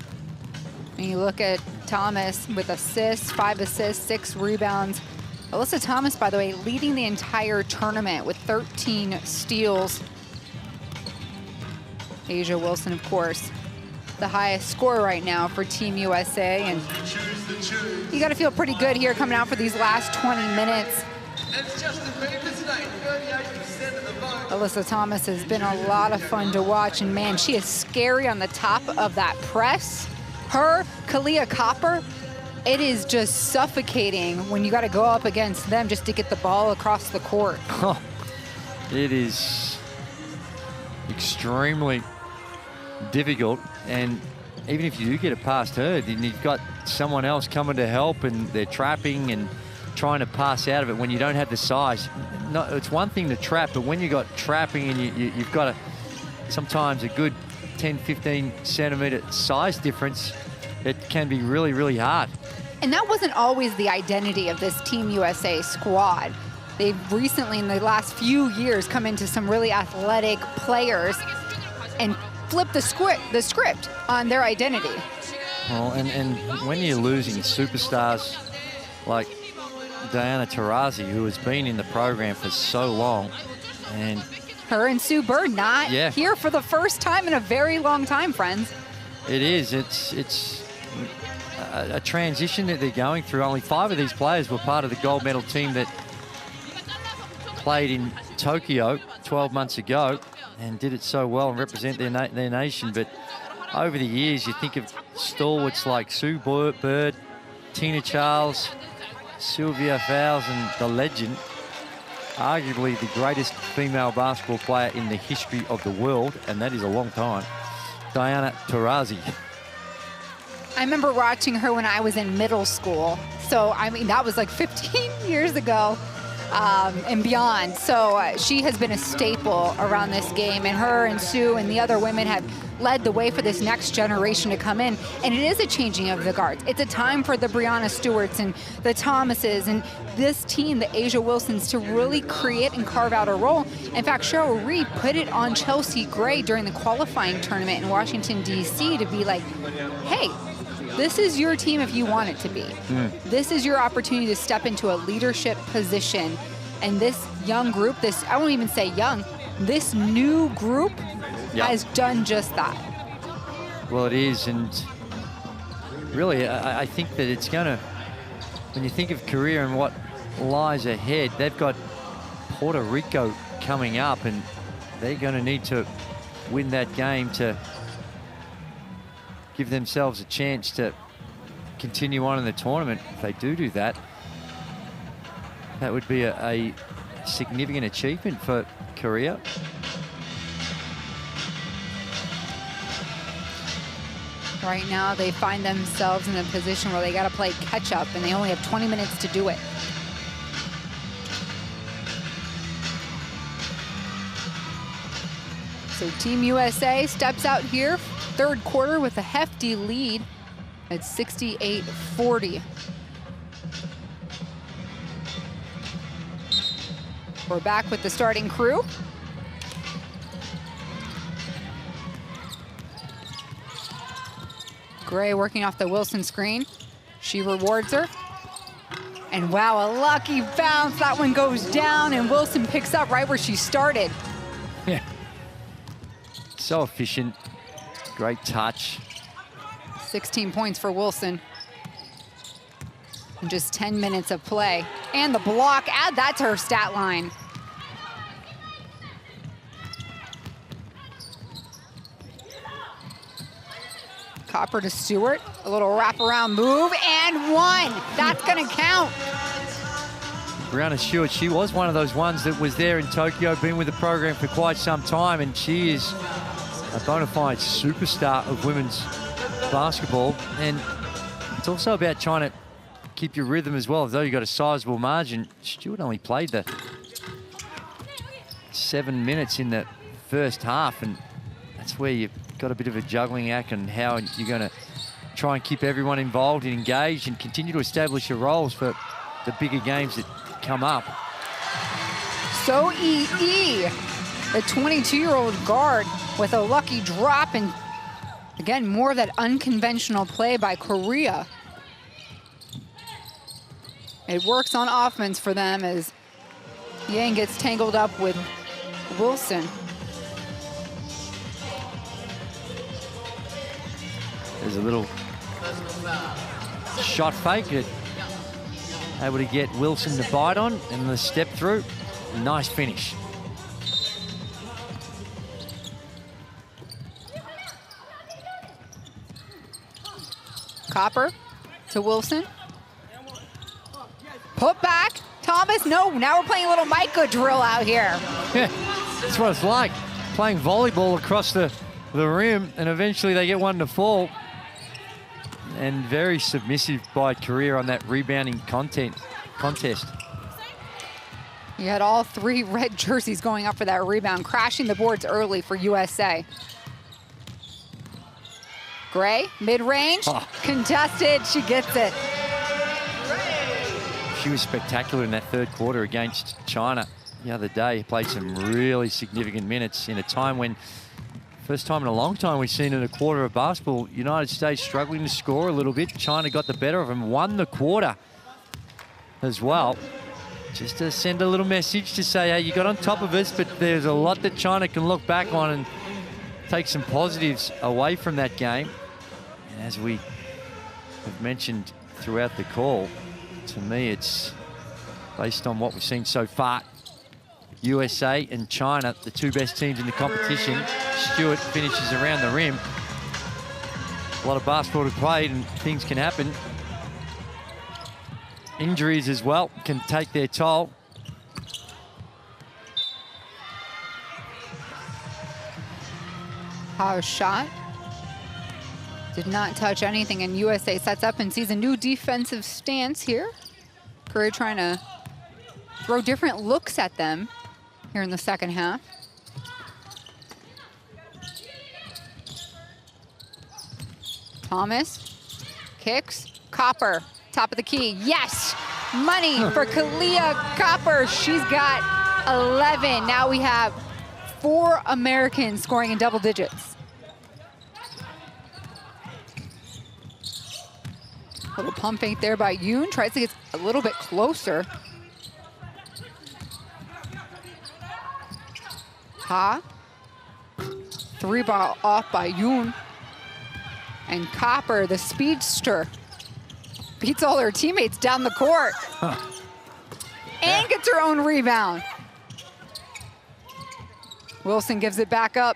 [SPEAKER 1] And you look at Thomas with assists, 5 assists, 6 rebounds. Alyssa Thomas, by the way, leading the entire tournament with 13 steals. Asia Wilson, of course, the highest scorer right now for Team USA. And you got to feel pretty good here coming out for these last 20 minutes. Alyssa Thomas has been a lot of fun to watch, and man, she is scary on the top of that press. Her, Kalia Copper, it is just suffocating when you got to go up against them just to get the ball across the court.
[SPEAKER 2] Oh, it is extremely difficult, and even if you do get it past her, then you've got someone else coming to help, and they're trapping and trying to pass out of it when you don't have the size. No, it's one thing to trap, but when you've got trapping and you've got sometimes a good 10, 15 centimeter size difference, it can be really, really hard.
[SPEAKER 1] And that wasn't always the identity of this Team USA squad. They've recently, in the last few years, come into some really athletic players and flipped the script on their identity.
[SPEAKER 2] Well, and when you're losing superstars like Diana Taurasi, who has been in the program for so long, and
[SPEAKER 1] her and Sue Bird not here for the first time in a very long time, friends.
[SPEAKER 2] It is. It's a transition that they're going through. Only 5 of these players were part of the gold medal team that played in Tokyo 12 months ago and did it so well and represent their nation. But over the years, you think of stalwarts like Sue Bird, Tina Charles, Sylvia Fowles, and the legend, arguably the greatest female basketball player in the history of the world, and that is a long time, Diana Taurasi.
[SPEAKER 1] I remember watching her when I was in middle school. So, I mean, that was like 15 years ago and beyond. So she has been a staple around this game, and her and Sue and the other women have led the way for this next generation to come in. And it is a changing of the guards. It's a time for the Breanna Stewarts and the Thomases and this team, the Asia Wilsons, to really create and carve out a role. In fact, Cheryl Reed put it on Chelsea Gray during the qualifying tournament in Washington, D.C. to be like, hey, this is your team if you want it to be. This is your opportunity to step into a leadership position. And this young group, this, I won't even say young, this new group has done just that.
[SPEAKER 2] Well, it is, and really, I think that it's going to, when you think of Korea and what lies ahead, they've got Puerto Rico coming up, and they're going to need to win that game to give themselves a chance to continue on in the tournament. If they do that, that would be a significant achievement for Korea.
[SPEAKER 1] Right now, they find themselves in a position where they got to play catch up, and they only have 20 minutes to do it. So Team USA steps out here, third quarter with a hefty lead at 68-40. We're back with the starting crew. Gray working off the Wilson screen. She rewards her. And wow, a lucky bounce. That one goes down, and Wilson picks up right where she started.
[SPEAKER 2] Yeah. So efficient. Great touch.
[SPEAKER 1] 16 points for Wilson. In just 10 minutes of play. And the block, add that to her stat line. Copper to Stewart, a little wraparound move, and one. That's gonna count.
[SPEAKER 2] Breanna Stewart, she was one of those ones that was there in Tokyo, been with the program for quite some time, and she is a bona fide superstar of women's basketball. And it's also about trying to keep your rhythm as well. Although you got a sizable margin, Stewart only played the 7 minutes in the first half, and that's where you've got a bit of a juggling act and how you're going to try and keep everyone involved and engaged and continue to establish your roles for the bigger games that come up.
[SPEAKER 1] So the 22-year-old guard with a lucky drop, and again, more of that unconventional play by Korea. It works on offense for them as Yang gets tangled up with Wilson.
[SPEAKER 2] There's a little shot fake it. Able to get Wilson to bite on, and the step through. Nice finish.
[SPEAKER 1] Copper to Wilson. Put back. Thomas, no, now we're playing a little Micah drill out here.
[SPEAKER 2] Yeah, that's what it's like. Playing volleyball across the rim, and eventually they get one to fall. And very submissive by Korea on that rebounding contest.
[SPEAKER 1] You had all three red jerseys going up for that rebound, crashing the boards early for USA. Gray, mid-range, contested, she gets it.
[SPEAKER 2] She was spectacular in that third quarter against China the other day. Played some really significant minutes in a time when, first time in a long time we've seen in a quarter of basketball, United States struggling to score a little bit. China got the better of them, won the quarter as well. Just to send a little message to say, hey, you got on top of us, but there's a lot that China can look back on and take some positives away from that game. And as we have mentioned throughout the call, to me it's based on what we've seen so far. USA and China, the two best teams in the competition. Stewart finishes around the rim. A lot of basketball to play and things can happen. Injuries as well can take their toll.
[SPEAKER 1] Howe's shot did not touch anything, and USA sets up and sees a new defensive stance here. Korea trying to throw different looks at them here in the second half. Thomas kicks. Copper, top of the key. Yes! Money for Kalia Copper. She's got 11. Now we have 4 Americans scoring in double digits. Little pump fake there by Yoon. Tries to get a little bit closer. Ha. 3 ball off by Yoon. And Copper, the speedster, beats all her teammates down the court. And gets her own rebound. Wilson gives it back up.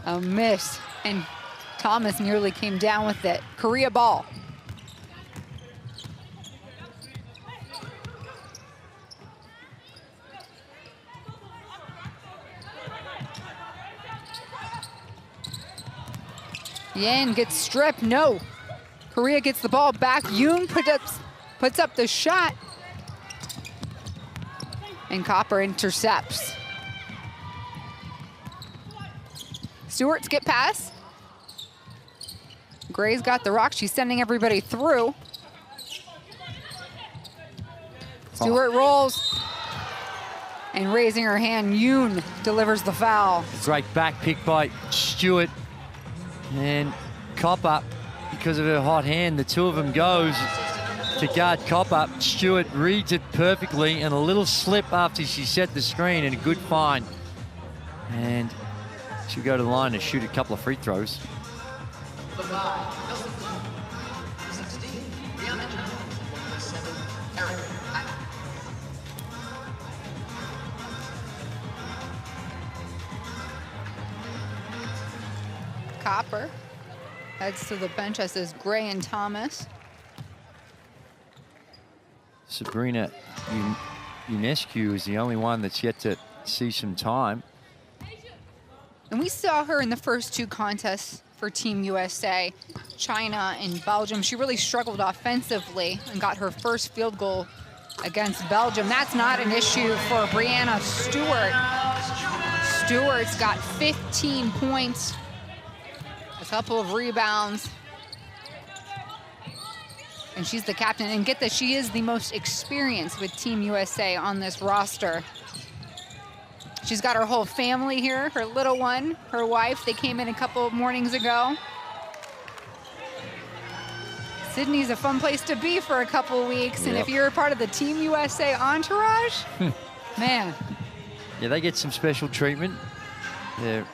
[SPEAKER 1] A miss, and Thomas nearly came down with it. Korea ball. Yen gets stripped, no. Korea gets the ball back. Yoon puts up the shot. And Copper intercepts. Stewart's get pass. Gray's got the rock. She's sending everybody through. Stewart rolls. And raising her hand, Yoon delivers the foul.
[SPEAKER 2] Great back pick by Stewart. And Copper, because of her hot hand, the two of them goes to guard Copper. Stewart reads it perfectly, and a little slip after she set the screen, and a good find. And she'll go to the line to shoot a couple of free throws.
[SPEAKER 1] Copper heads to the bench, as is Gray and Thomas.
[SPEAKER 2] Sabrina Ionescu is the only one that's yet to see some time.
[SPEAKER 1] And we saw her in the first 2 contests for Team USA, China and Belgium. She really struggled offensively and got her first field goal against Belgium. That's not an issue for Brianna Stewart. Stewart's got 15 points, a couple of rebounds. And she's the captain. And get this, she is the most experienced with Team USA on this roster. She's got her whole family here, her little one, her wife. They came in a couple of mornings ago. Sydney's a fun place to be for a couple of weeks. Yep. And if you're a part of the Team USA entourage, man.
[SPEAKER 2] Yeah, they get some special treatment. They've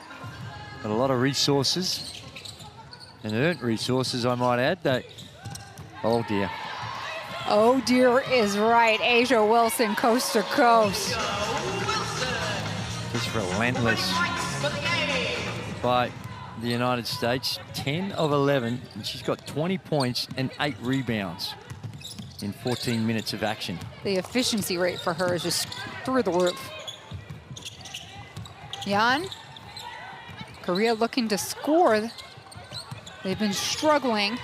[SPEAKER 2] got a lot of resources. And earned resources, I might add. Oh dear.
[SPEAKER 1] Oh dear is right. Asia Wilson, coast to coast.
[SPEAKER 2] Just relentless by the United States. 10 of 11, and she's got 20 points and 8 rebounds in 14 minutes of action.
[SPEAKER 1] The efficiency rate for her is just through the roof. Yan, Korea looking to score. They've been struggling.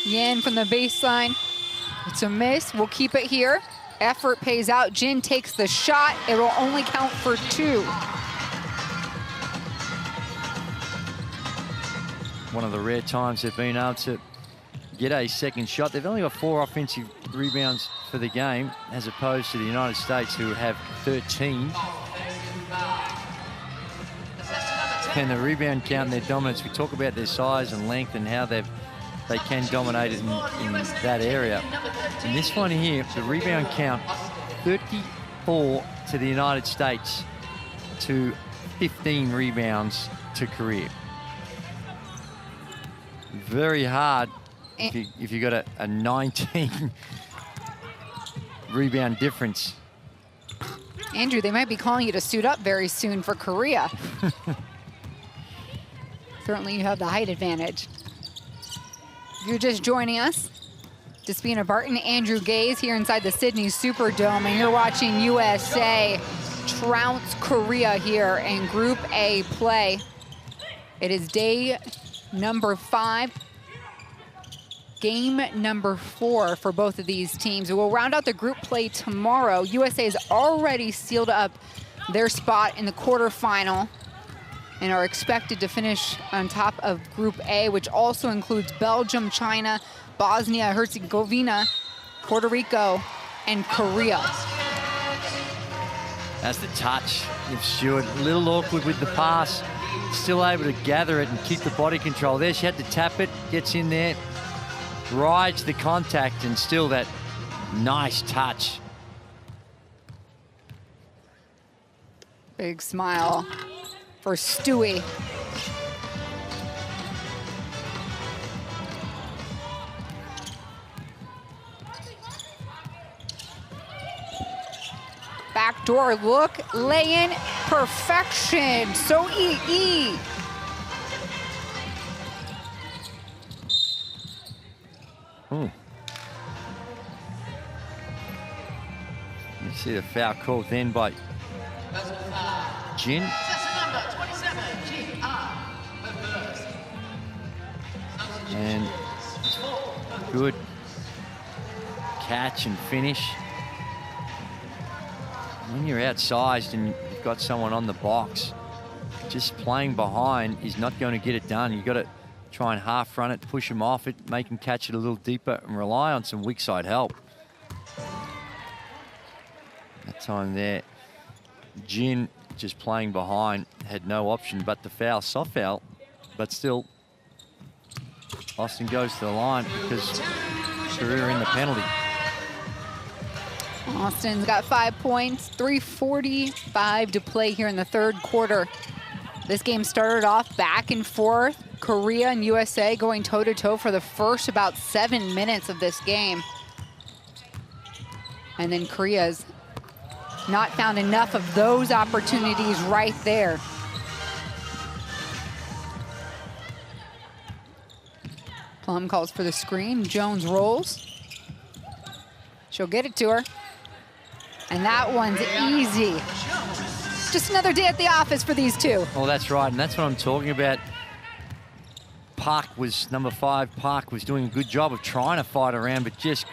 [SPEAKER 1] Yan from the baseline. It's a miss. We'll keep it here. Effort pays out. Jin takes the shot. It will only count for 2.
[SPEAKER 2] One of the rare times they've been able to get a second shot. They've only got 4 offensive rebounds for the game, as opposed to the United States, who have 13. And the rebound count and their dominance, we talk about their size and length and how they can dominate it in that area. In this one here, the rebound count, 34 to the United States to 15 rebounds to Korea. Very hard if you got a 19 rebound difference
[SPEAKER 1] Andrew, they might be calling you to suit up very soon for Korea. Certainly you have the height advantage. If you're just joining us, Despina Barton, Andrew Gaze here inside the Sydney Superdome, and you're watching USA trounce Korea here in Group A play. It is day number 5, game number 4 for both of these teams. We'll round out the group play tomorrow. USA has already sealed up their spot in the quarterfinal and are expected to finish on top of Group A, which also includes Belgium, China, Bosnia-Herzegovina, Puerto Rico, and Korea.
[SPEAKER 2] That's the touch of Stewart. A little awkward with the pass. Still able to gather it and keep the body control. There, she had to tap it, gets in there, rides the contact, and still that nice touch.
[SPEAKER 1] Big smile for Stewie. Backdoor look, lay in, perfection. So E.
[SPEAKER 2] You see the foul called then by Jin. And good catch and finish. When you're outsized and you've got someone on the box, just playing behind is not going to get it done. You've got to try and half run it, push him off it, make him catch it a little deeper, and rely on some weak side help. That time there, Jin just playing behind, had no option but the foul, soft foul, but still Austin goes to the line because Korea in the penalty.
[SPEAKER 1] Austin's got 5 points, 3:45 to play here in the third quarter. This game started off back and forth. Korea and USA going toe-to-toe for the first about 7 minutes of this game. And then Korea's not found enough of those opportunities right there. Plum calls for the screen. Jones rolls. She'll get it to her. And that one's easy. Just another day at the office for these two.
[SPEAKER 2] Well, that's right, and that's what I'm talking about. Park was, number 5, Park was doing a good job of trying to fight around, but just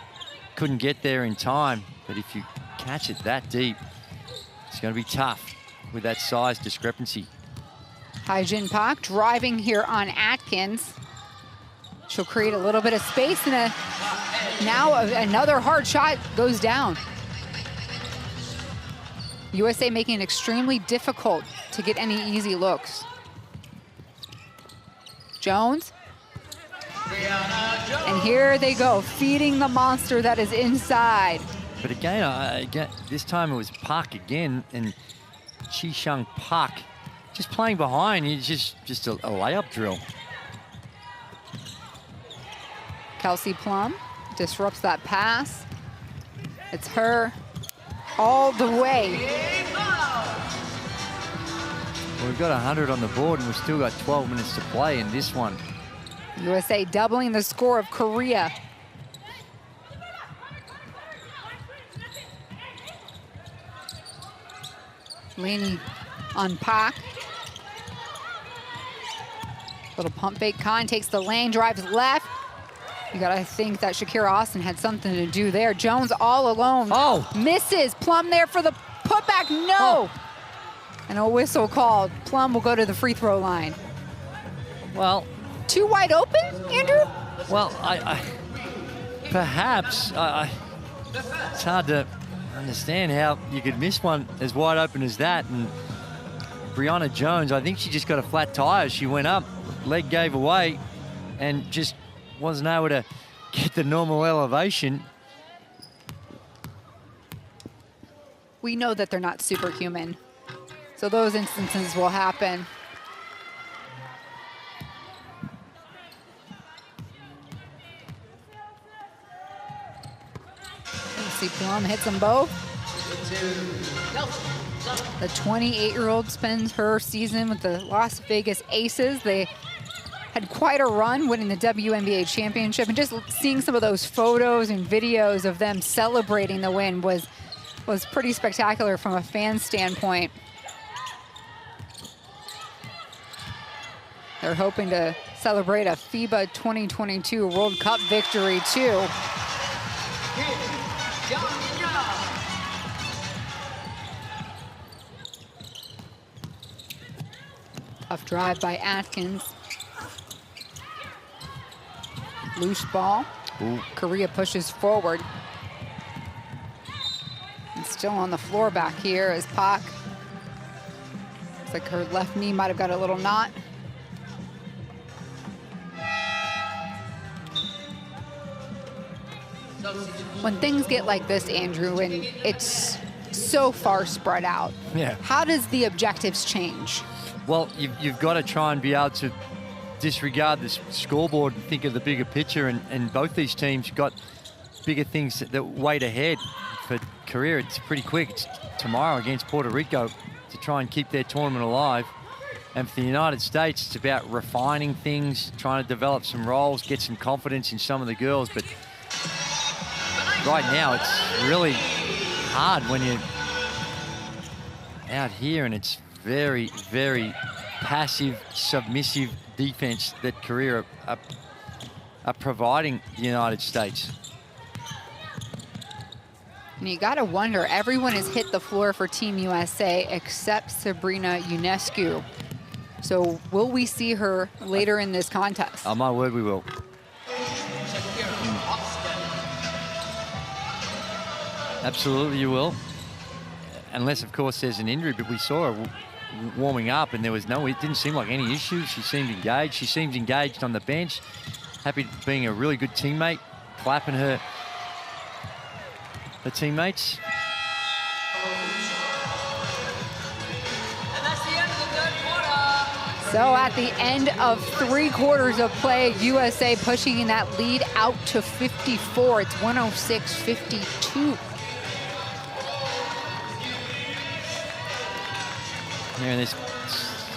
[SPEAKER 2] couldn't get there in time. But if you catch it that deep, it's going to be tough with that size discrepancy.
[SPEAKER 1] Hyjin Park driving here on Atkins. She'll create a little bit of space, and now another hard shot goes down. USA making it extremely difficult to get any easy looks. Jones. And here they go, feeding the monster that is inside.
[SPEAKER 2] But again, this time it was Park again, and Chi-Shung Park just playing behind. It's just a layup drill.
[SPEAKER 1] Kelsey Plum disrupts that pass. It's her all the way.
[SPEAKER 2] Well, we've got 100 on the board, and we've still got 12 minutes to play in this one.
[SPEAKER 1] USA doubling the score of Korea. Laney on Pak. Little pump fake. Khan takes the lane, drives left. You gotta think that Shakira Austin had something to do there. Jones all alone.
[SPEAKER 2] Oh!
[SPEAKER 1] Misses. Plum there for the putback. No! Oh. And a whistle called. Plum will go to the free throw line.
[SPEAKER 2] Well,
[SPEAKER 1] too wide open, Andrew?
[SPEAKER 2] Well, perhaps it's hard to understand how you could miss one as wide open as that. And Brianna Jones, I think she just got a flat tire. She went up, leg gave away, and just wasn't able to get the normal elevation.
[SPEAKER 1] We know that they're not superhuman, so those instances will happen. Plum hits them both. The 28-year-old spends her season with the Las Vegas Aces. They had quite a run winning the WNBA championship, and just seeing some of those photos and videos of them celebrating the win was pretty spectacular from a fan standpoint. They're hoping to celebrate a FIBA 2022 World Cup victory too. Tough drive by Atkins. Loose ball.
[SPEAKER 2] Ooh.
[SPEAKER 1] Korea pushes forward. And still on the floor back here is Pak. Looks like her left knee might have got a little knot. When things get like this, Andrew, and it's so far spread out,
[SPEAKER 2] Yeah.
[SPEAKER 1] how does the objectives change?
[SPEAKER 2] Well, you've got to try and be able to disregard the scoreboard and think of the bigger picture, and both these teams got bigger things that wait ahead. For Korea, it's pretty quick. It's tomorrow against Puerto Rico to try and keep their tournament alive. And for the United States, it's about refining things, trying to develop some roles, get some confidence in some of the girls. But right now, it's really hard when you're out here, and it's very, very passive, submissive defense that Korea are providing the United States.
[SPEAKER 1] And you got to wonder, everyone has hit the floor for Team USA except Sabrina Ionescu. So will we see her later in this contest?
[SPEAKER 2] Oh, my word, we will. Absolutely, you will. Unless, of course, there's an injury, but we saw her warming up and it didn't seem like any issues. She seemed engaged. She seems engaged on the bench, happy being a really good teammate, clapping her teammates.
[SPEAKER 1] So at the end of 3 quarters of play, USA pushing that lead out to 54. It's 106-52.
[SPEAKER 2] Yeah, there's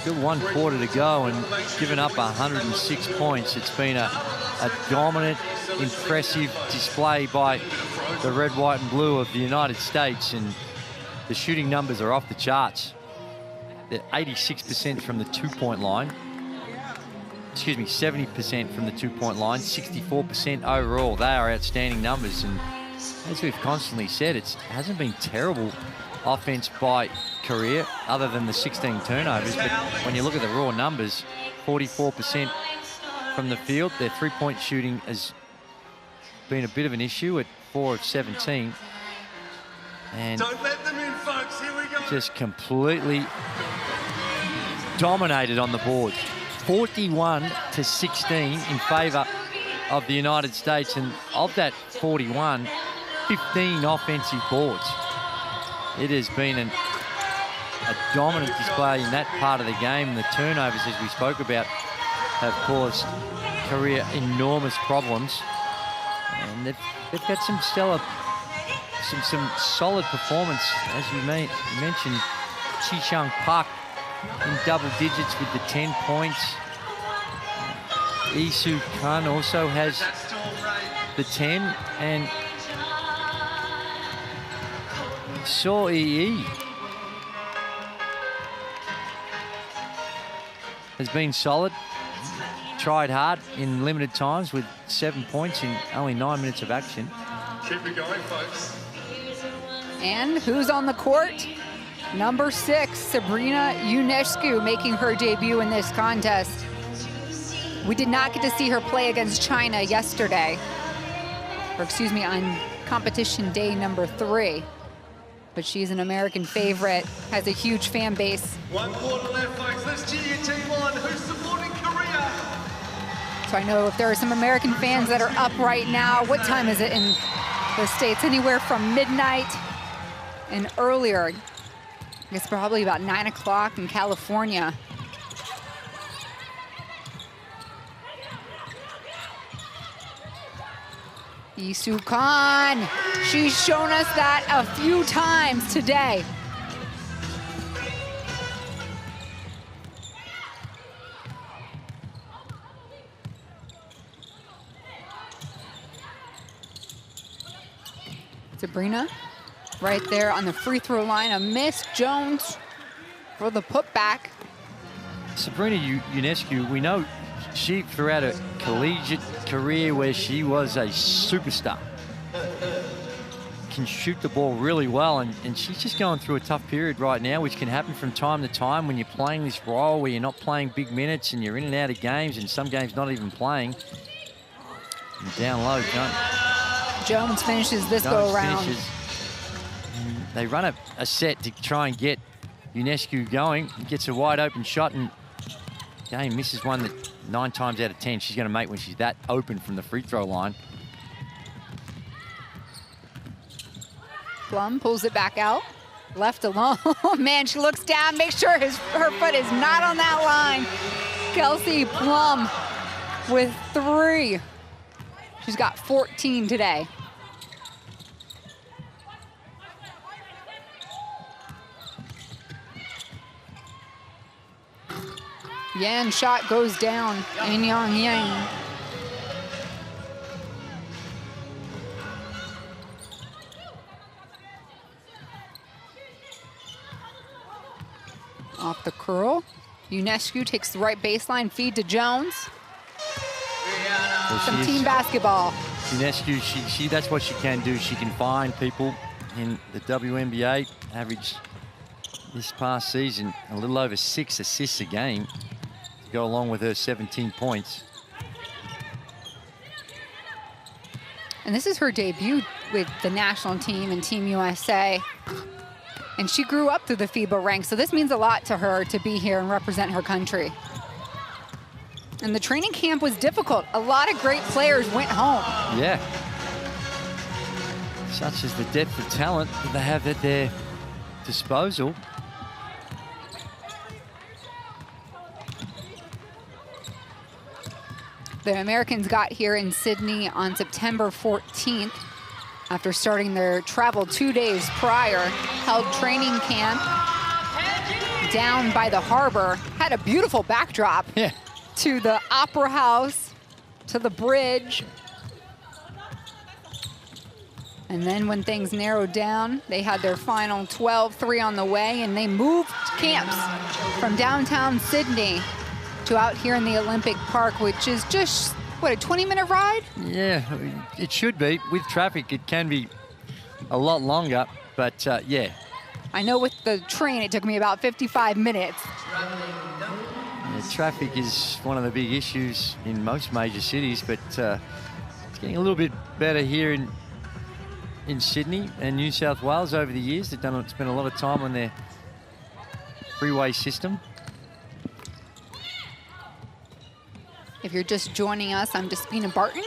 [SPEAKER 2] still 1 quarter to go and giving up 106 points. It's been a dominant, impressive display by the red, white, and blue of the United States, and the shooting numbers are off the charts. They're 86% from the 2-point line. Excuse me, 70% from the 2-point line, 64% overall. They are outstanding numbers, and as we've constantly said, it hasn't been terrible offense by Korea, other than the 16 turnovers. But when you look at the raw numbers, 44% from the field. Their 3-point shooting has been a bit of an issue at 4 of 17. And
[SPEAKER 4] Don't let them in, folks. Here we go.
[SPEAKER 2] just completely dominated on the board. 41-16 in favor of the United States. And of that 41, 15 offensive boards. It has been a dominant display in that part of the game. And the turnovers, as we spoke about, have caused Korea enormous problems. And they've got some stellar, some solid performance, as you mentioned. Chi-Chung Park in double digits with the 10 points. Lee-Soo Kang also has the 10, and So Yi has been solid. Tried hard in limited times with 7 points in only 9 minutes of action.
[SPEAKER 4] Keep it going, folks.
[SPEAKER 1] And who's on the court? Number 6, Sabrina Ionescu, making her debut in this contest. We did not get to see her play against China yesterday, or excuse me, on competition day number 3. But she's an American favorite, has a huge fan base.
[SPEAKER 4] 1 quarter left, folks. Let's cheer your team on. Who's supporting Korea?
[SPEAKER 1] So I know if there are some American fans that are up right now. What time is it in the States? Anywhere from midnight and earlier. I guess probably about 9 o'clock in California. Isu Khan, she's shown us that a few times today. Sabrina right there on the free throw line, a miss. Jones for the putback.
[SPEAKER 2] Sabrina Ionescu, we know she, throughout her collegiate career where she was a superstar, can shoot the ball really well, and she's just going through a tough period right now, which can happen from time to time when you're playing this role where you're not playing big minutes and you're in and out of games, and some games not even playing. And down low,
[SPEAKER 1] Jones finishes this go around.
[SPEAKER 2] They run a set to try and get Ionescu going. He gets a wide open shot, and game misses one that 9 times out of 10 she's going to make when she's that open from the free throw line.
[SPEAKER 1] Plum pulls it back out, left alone. Man, she looks down, makes sure her foot is not on that line. Kelsey Plum with 3. She's got 14 today. Yan shot goes down. And Yang. Off the curl. Ionescu takes the right baseline, feed to Jones. Some team basketball.
[SPEAKER 2] Ionescu, she that's what she can do. She can find people in the WNBA. Average this past season a little over 6 assists a game to go along with her 17 points.
[SPEAKER 1] And this is her debut with the national team and Team USA. And she grew up through the FIBA ranks, so this means a lot to her to be here and represent her country. And the training camp was difficult. A lot of great players went home.
[SPEAKER 2] Yeah. Such is the depth of talent that they have at their disposal.
[SPEAKER 1] The Americans got here in Sydney on September 14th after starting their travel 2 days prior, held training camp down by the harbor, had a beautiful backdrop to the Opera House, to the bridge. And then when things narrowed down, they had their final 12-3 on the way, and they moved camps from downtown Sydney to out here in the Olympic Park, which is just, what, a 20-minute ride?
[SPEAKER 2] Yeah, it should be. With traffic, it can be a lot longer, but yeah.
[SPEAKER 1] I know with the train, it took me about 55 minutes.
[SPEAKER 2] Yeah, traffic is one of the big issues in most major cities, but it's getting a little bit better here in Sydney and New South Wales over the years. They've spent a lot of time on their freeway system.
[SPEAKER 1] If you're just joining us, I'm Despina Barton.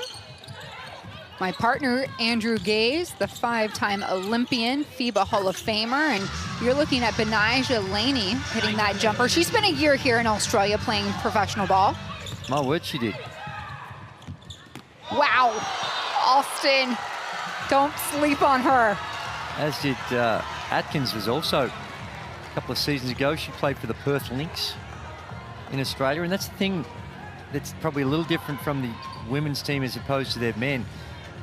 [SPEAKER 1] My partner, Andrew Gaze, the 5-time Olympian, FIBA Hall of Famer, and you're looking at Benijah Laney hitting that jumper. She spent a year here in Australia playing professional ball.
[SPEAKER 2] My word, she did.
[SPEAKER 1] Wow, Austin, don't sleep on her.
[SPEAKER 2] As did Atkins, was also a couple of seasons ago. She played for the Perth Lynx in Australia, and that's the thing that's probably a little different from the women's team as opposed to their men.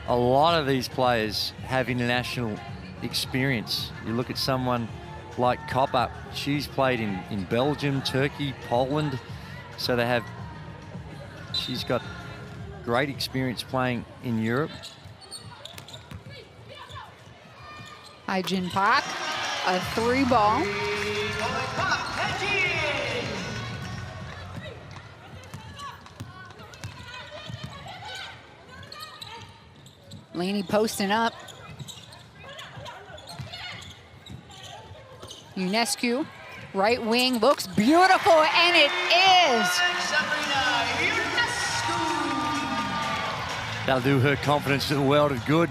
[SPEAKER 2] A lot of these players have international experience. You look at someone like Copper, she's played in Belgium, Turkey, Poland, so she's got great experience playing in Europe.
[SPEAKER 1] Hyjin Park, a 3-ball. Laney posting up. Ionescu, right wing, looks beautiful, and it is.
[SPEAKER 2] That'll do her confidence to the world of good.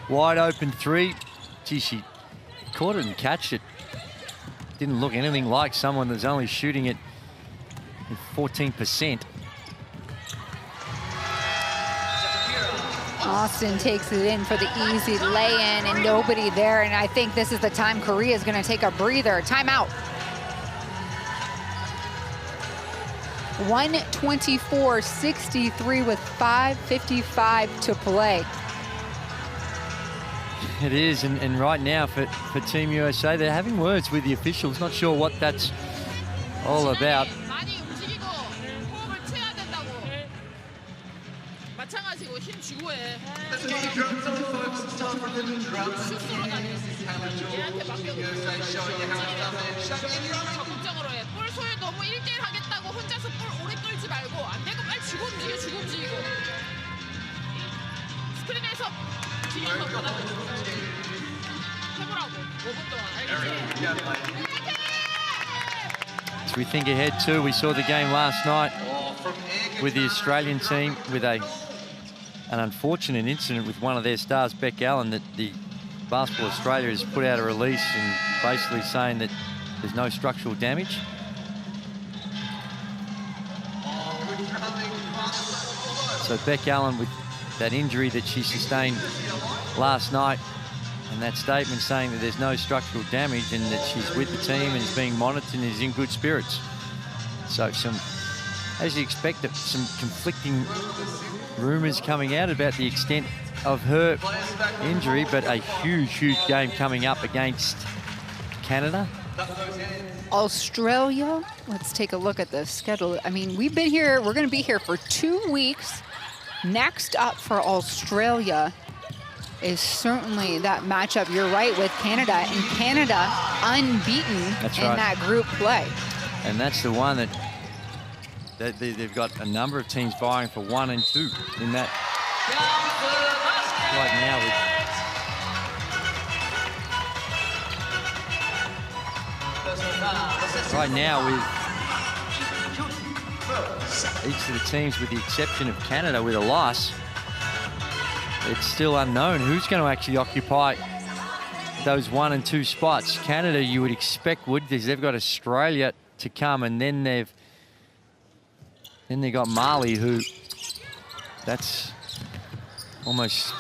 [SPEAKER 2] Wide open 3. Gee, she caught it and catched it. Didn't look anything like someone that's only shooting it at 14%.
[SPEAKER 1] Austin takes it in for the easy lay-in and nobody there. And I think this is the time Korea is going to take a breather. Timeout. 124-63 with 5:55 to play.
[SPEAKER 2] It is, and right now for Team USA, they're having words with the officials. Not sure what that's all about. As we think ahead too, we saw the game last night with the Australian team with an unfortunate incident with one of their stars, Beck Allen, that the Basketball Australia has put out a release and basically saying that there's no structural damage. So Beck Allen with that injury that she sustained last night, and that statement saying that there's no structural damage and that she's with the team and is being monitored and is in good spirits. So some, as you expect, some conflicting rumours coming out about the extent of her injury, but a huge game coming up against Canada.
[SPEAKER 1] Australia, let's take a look at the schedule. I mean, we've been here, we're going to be here for 2 weeks. Next up for Australia is certainly that matchup, you're right, with Canada. And Canada unbeaten in that group play.
[SPEAKER 2] And that's the one that they've got a number of teams vying for 1 and 2 in that right now. Right now with each of the teams, with the exception of Canada, with a loss, it's still unknown who's going to actually occupy those 1 and 2 spots. Canada, you would expect would, because they've got Australia to come, and then they got Mali, who that's almost,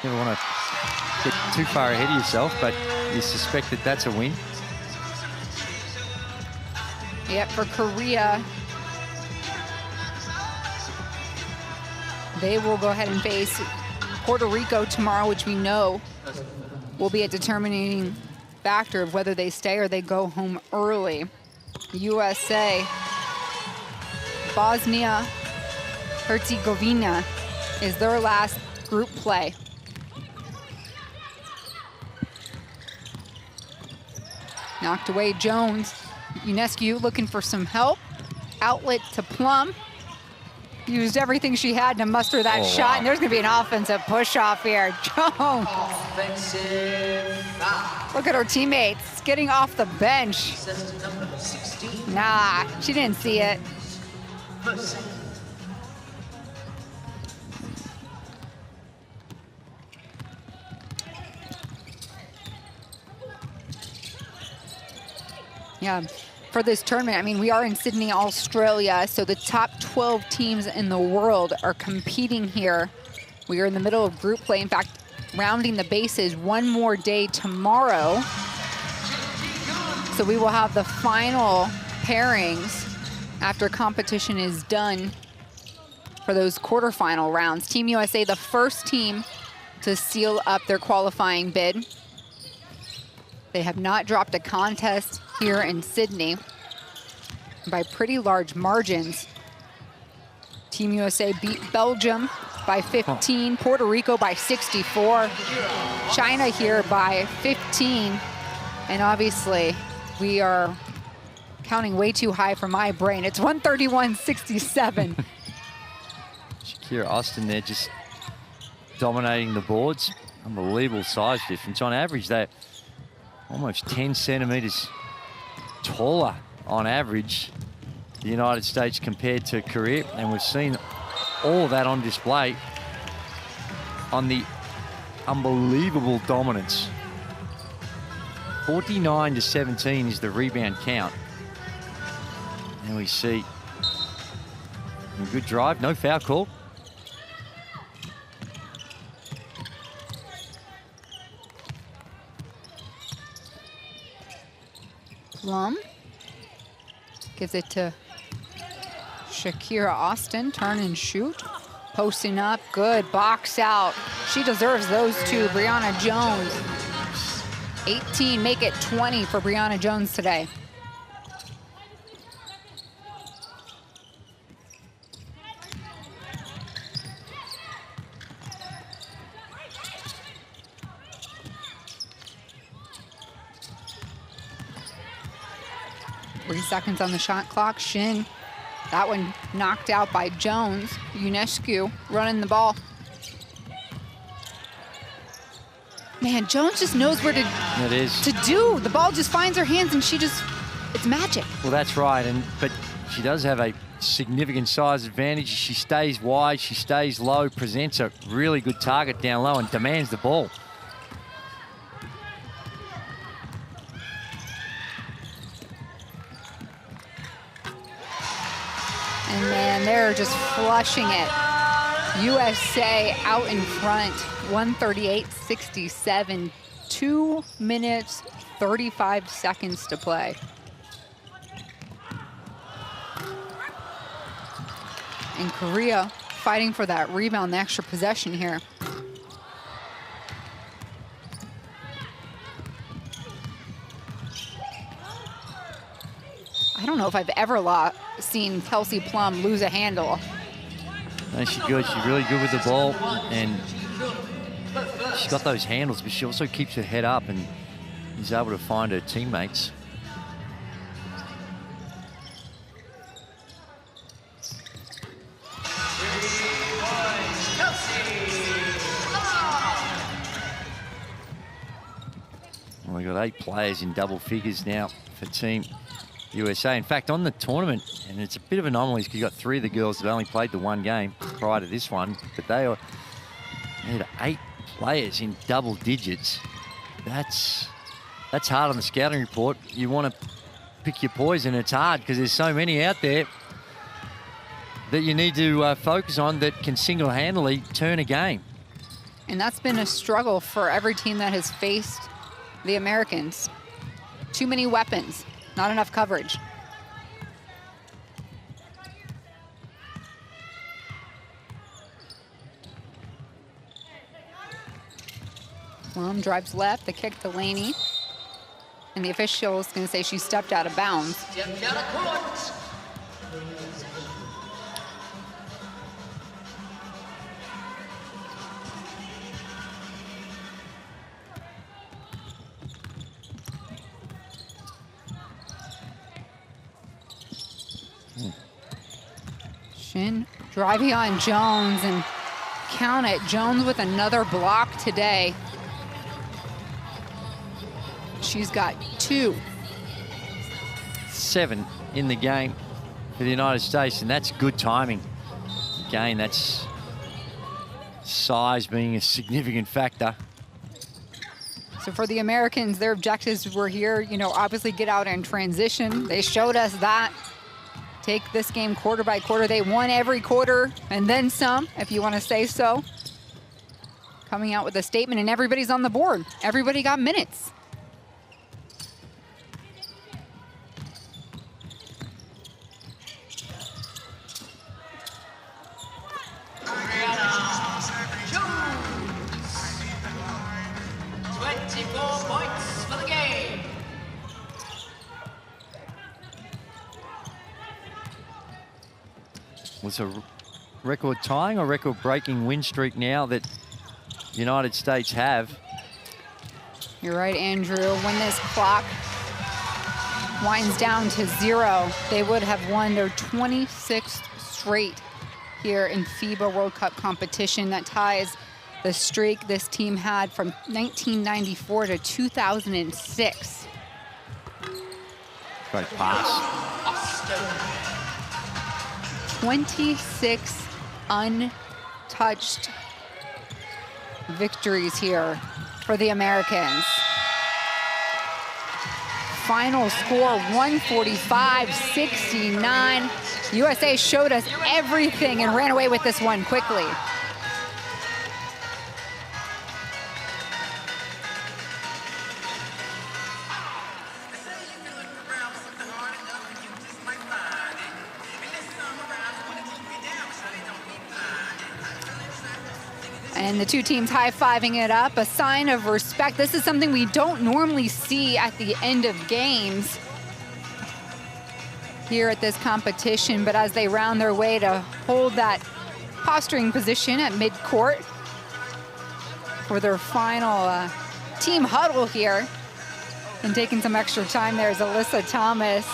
[SPEAKER 2] never want to get too far ahead of yourself, but you suspect that that's a win.
[SPEAKER 1] Yep, for Korea, they will go ahead and face Puerto Rico tomorrow, which we know will be a determining factor of whether they stay or they go home early. USA, Bosnia Herzegovina is their last group play. Knocked away Jones. Ionescu looking for some help. Outlet to Plum. Used everything she had to muster that shot, and there's going to be an offensive push-off here. Jones. Look at her teammates getting off the bench. Nah, she didn't see it. Yeah, for this tournament, I mean, we are in Sydney, Australia, so the top 12 teams in the world are competing here. We are in the middle of group play. In fact, rounding the bases, one more day tomorrow. So we will have the final pairings after competition is done for those quarterfinal rounds. Team USA, the first team to seal up their qualifying bid. They have not dropped a contest here in Sydney by pretty large margins. Team USA beat Belgium by 15, Puerto Rico by 64, China here by 15, and obviously we are counting way too high for my brain. It's 131-67.
[SPEAKER 2] Shakira Austin there just dominating the boards. Unbelievable size difference. On average, they're almost 10 centimeters taller on average, the United States compared to Korea, and we've seen all of that on display on the unbelievable dominance. 49-17 is the rebound count. And we see a good drive, no foul call.
[SPEAKER 1] Plum gives it to Shakira Austin, turn and shoot. Posting up, good, box out. She deserves those two, Brianna Jones. 18, make it 20 for Brianna Jones today. Three seconds on the shot clock. Shin, that one knocked out by Jones. Unescu running the ball. Man, Jones just knows where to do. The ball just finds her hands and it's magic.
[SPEAKER 2] Well, that's right, but she does have a significant size advantage. She stays wide, she stays low, presents a really good target down low and demands the ball.
[SPEAKER 1] And man, they're just flushing it. USA out in front, 138-67, 2 minutes, 35 seconds to play. And Korea fighting for that rebound, the extra possession here. I don't know if I've ever seen Kelsey Plum lose a handle.
[SPEAKER 2] No, she's good. She's really good with the ball, and she's got those handles, but she also keeps her head up and is able to find her teammates. Well, we've got 8 players in double figures now for Team USA. In fact, on the tournament, and it's a bit of an anomaly because you got 3 of the girls that only played the 1 game prior to this one, but they had 8 players in double digits. That's hard on the scouting report. You want to pick your poison. It's hard because there's so many out there that you need to focus on that can single-handedly turn a game.
[SPEAKER 1] And that's been a struggle for every team that has faced the Americans. Too many weapons. Not enough coverage. Plum drives left, the kick to Laney. And the official is going to say she stepped out of bounds. Shin driving on Jones, and count it, Jones with another block today. She's got 2.
[SPEAKER 2] 7 in the game for the United States, and that's good timing. Again, that's size being a significant factor.
[SPEAKER 1] So for the Americans, their objectives were here, obviously get out and transition. They showed us that. Take this game quarter by quarter. They won every quarter and then some, if you want to say so. Coming out with a statement, and everybody's on the board. Everybody got minutes.
[SPEAKER 2] Was a record tying or record breaking win streak now that the United States have.
[SPEAKER 1] You're right, Andrew. When this clock winds down to 0, they would have won their 26th straight here in FIBA World Cup competition. That ties the streak this team had from 1994 to 2006.
[SPEAKER 2] Great pass.
[SPEAKER 1] 26 untouched victories here for the Americans. Final score 145-69. USA showed us everything and ran away with this one quickly. And the two teams high-fiving it up, a sign of respect. This is something we don't normally see at the end of games here at this competition, but as they round their way to hold that posturing position at midcourt for their final team huddle here, and taking some extra time there is Alyssa Thomas.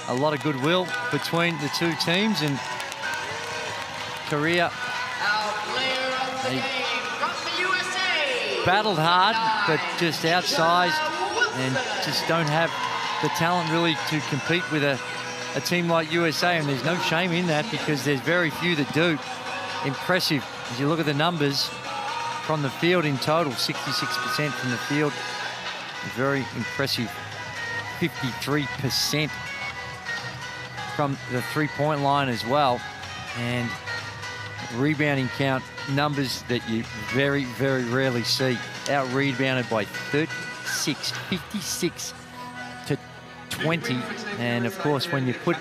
[SPEAKER 2] A lot of goodwill between the two teams, and Korea, they battled hard, but just outsized and just don't have the talent really to compete with a team like USA, and there's no shame in that because there's very few that do. Impressive. As you look at the numbers from the field in total, 66% from the field. Very impressive, 53% from the three-point line as well. And rebounding count, numbers that you very, very rarely see. Out-rebounded by 36, 56 to 20. And of course, when you put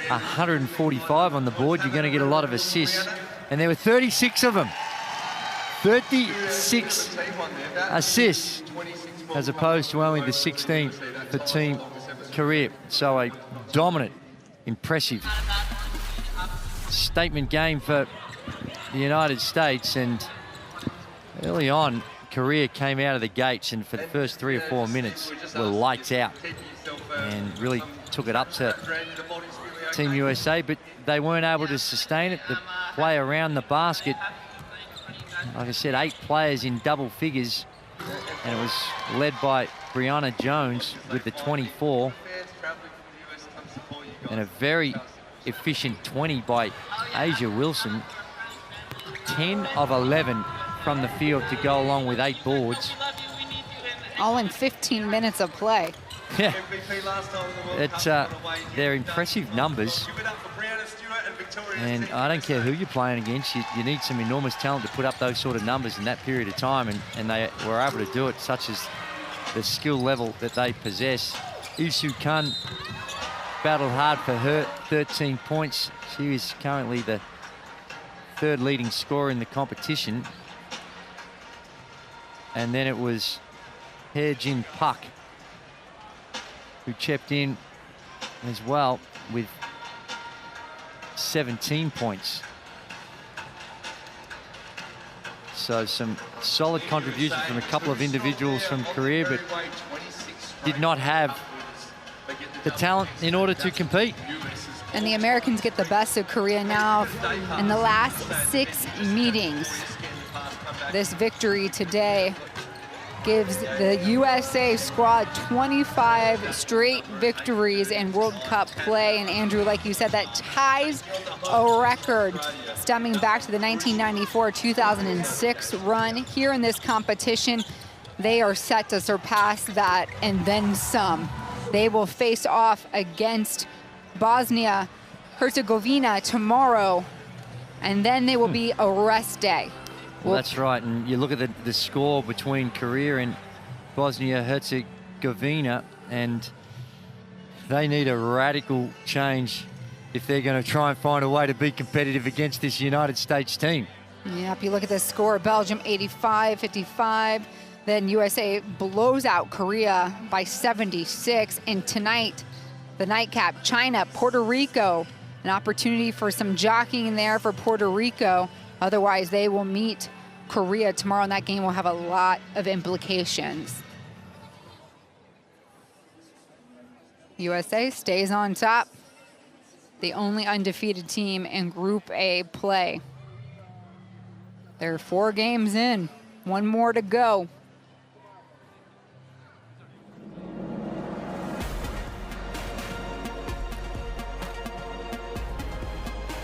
[SPEAKER 2] 145 on the board, you're going to get a lot of assists. And there were 36 of them. 36 assists, as opposed to only the 16 for Team Korea. So a dominant, impressive statement game for the United States. And early on, Korea came out of the gates, and for the first 3 or 4 minutes were lights out and really took it up to Team USA, but they weren't able to sustain it. The play around the basket, like I said, 8 players in double figures, and it was led by Brianna Jones with the 24, and a very efficient 20 by Asia Wilson. 10 of 11 from the field to go along with 8 boards.
[SPEAKER 1] All in 15 minutes of play.
[SPEAKER 2] Yeah, they're impressive numbers. And I don't care who you're playing against, you need some enormous talent to put up those sort of numbers in that period of time, and they were able to do it, such as the skill level that they possess. Isu Kun battled hard for her 13 points. She is currently the 3rd leading scorer in the competition. And then it was Hae Jin Park who chipped in as well with 17 points. So some solid contribution from a couple of individuals from Korea, but did not have the talent in order to compete.
[SPEAKER 1] And the Americans get the best of Korea now in the last 6 meetings. This victory today gives the USA squad 25 straight victories in World Cup play. And Andrew, like you said, that ties a record stemming back to the 1994-2006 run here in this competition. They are set to surpass that and then some. They will face off against Bosnia-Herzegovina tomorrow, and then they will be a rest day.
[SPEAKER 2] Well, that's right, and you look at the score between Korea and Bosnia-Herzegovina, and they need a radical change if they're going to try and find a way to be competitive against this United States team.
[SPEAKER 1] Yeah, if you look at the score, Belgium 85-55, then USA blows out Korea by 76, and tonight, the nightcap, China, Puerto Rico, an opportunity for some jockeying there for Puerto Rico. Otherwise, they will meet Korea tomorrow, and that game will have a lot of implications. USA stays on top, the only undefeated team in Group A play. They're 4 games in, 1 more to go.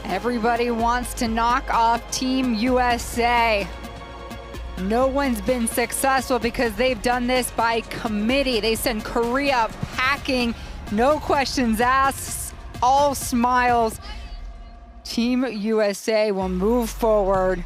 [SPEAKER 1] Everybody wants to knock off Team USA. No one's been successful because they've done this by committee. They send Korea packing, no questions asked, all smiles. Team USA will move forward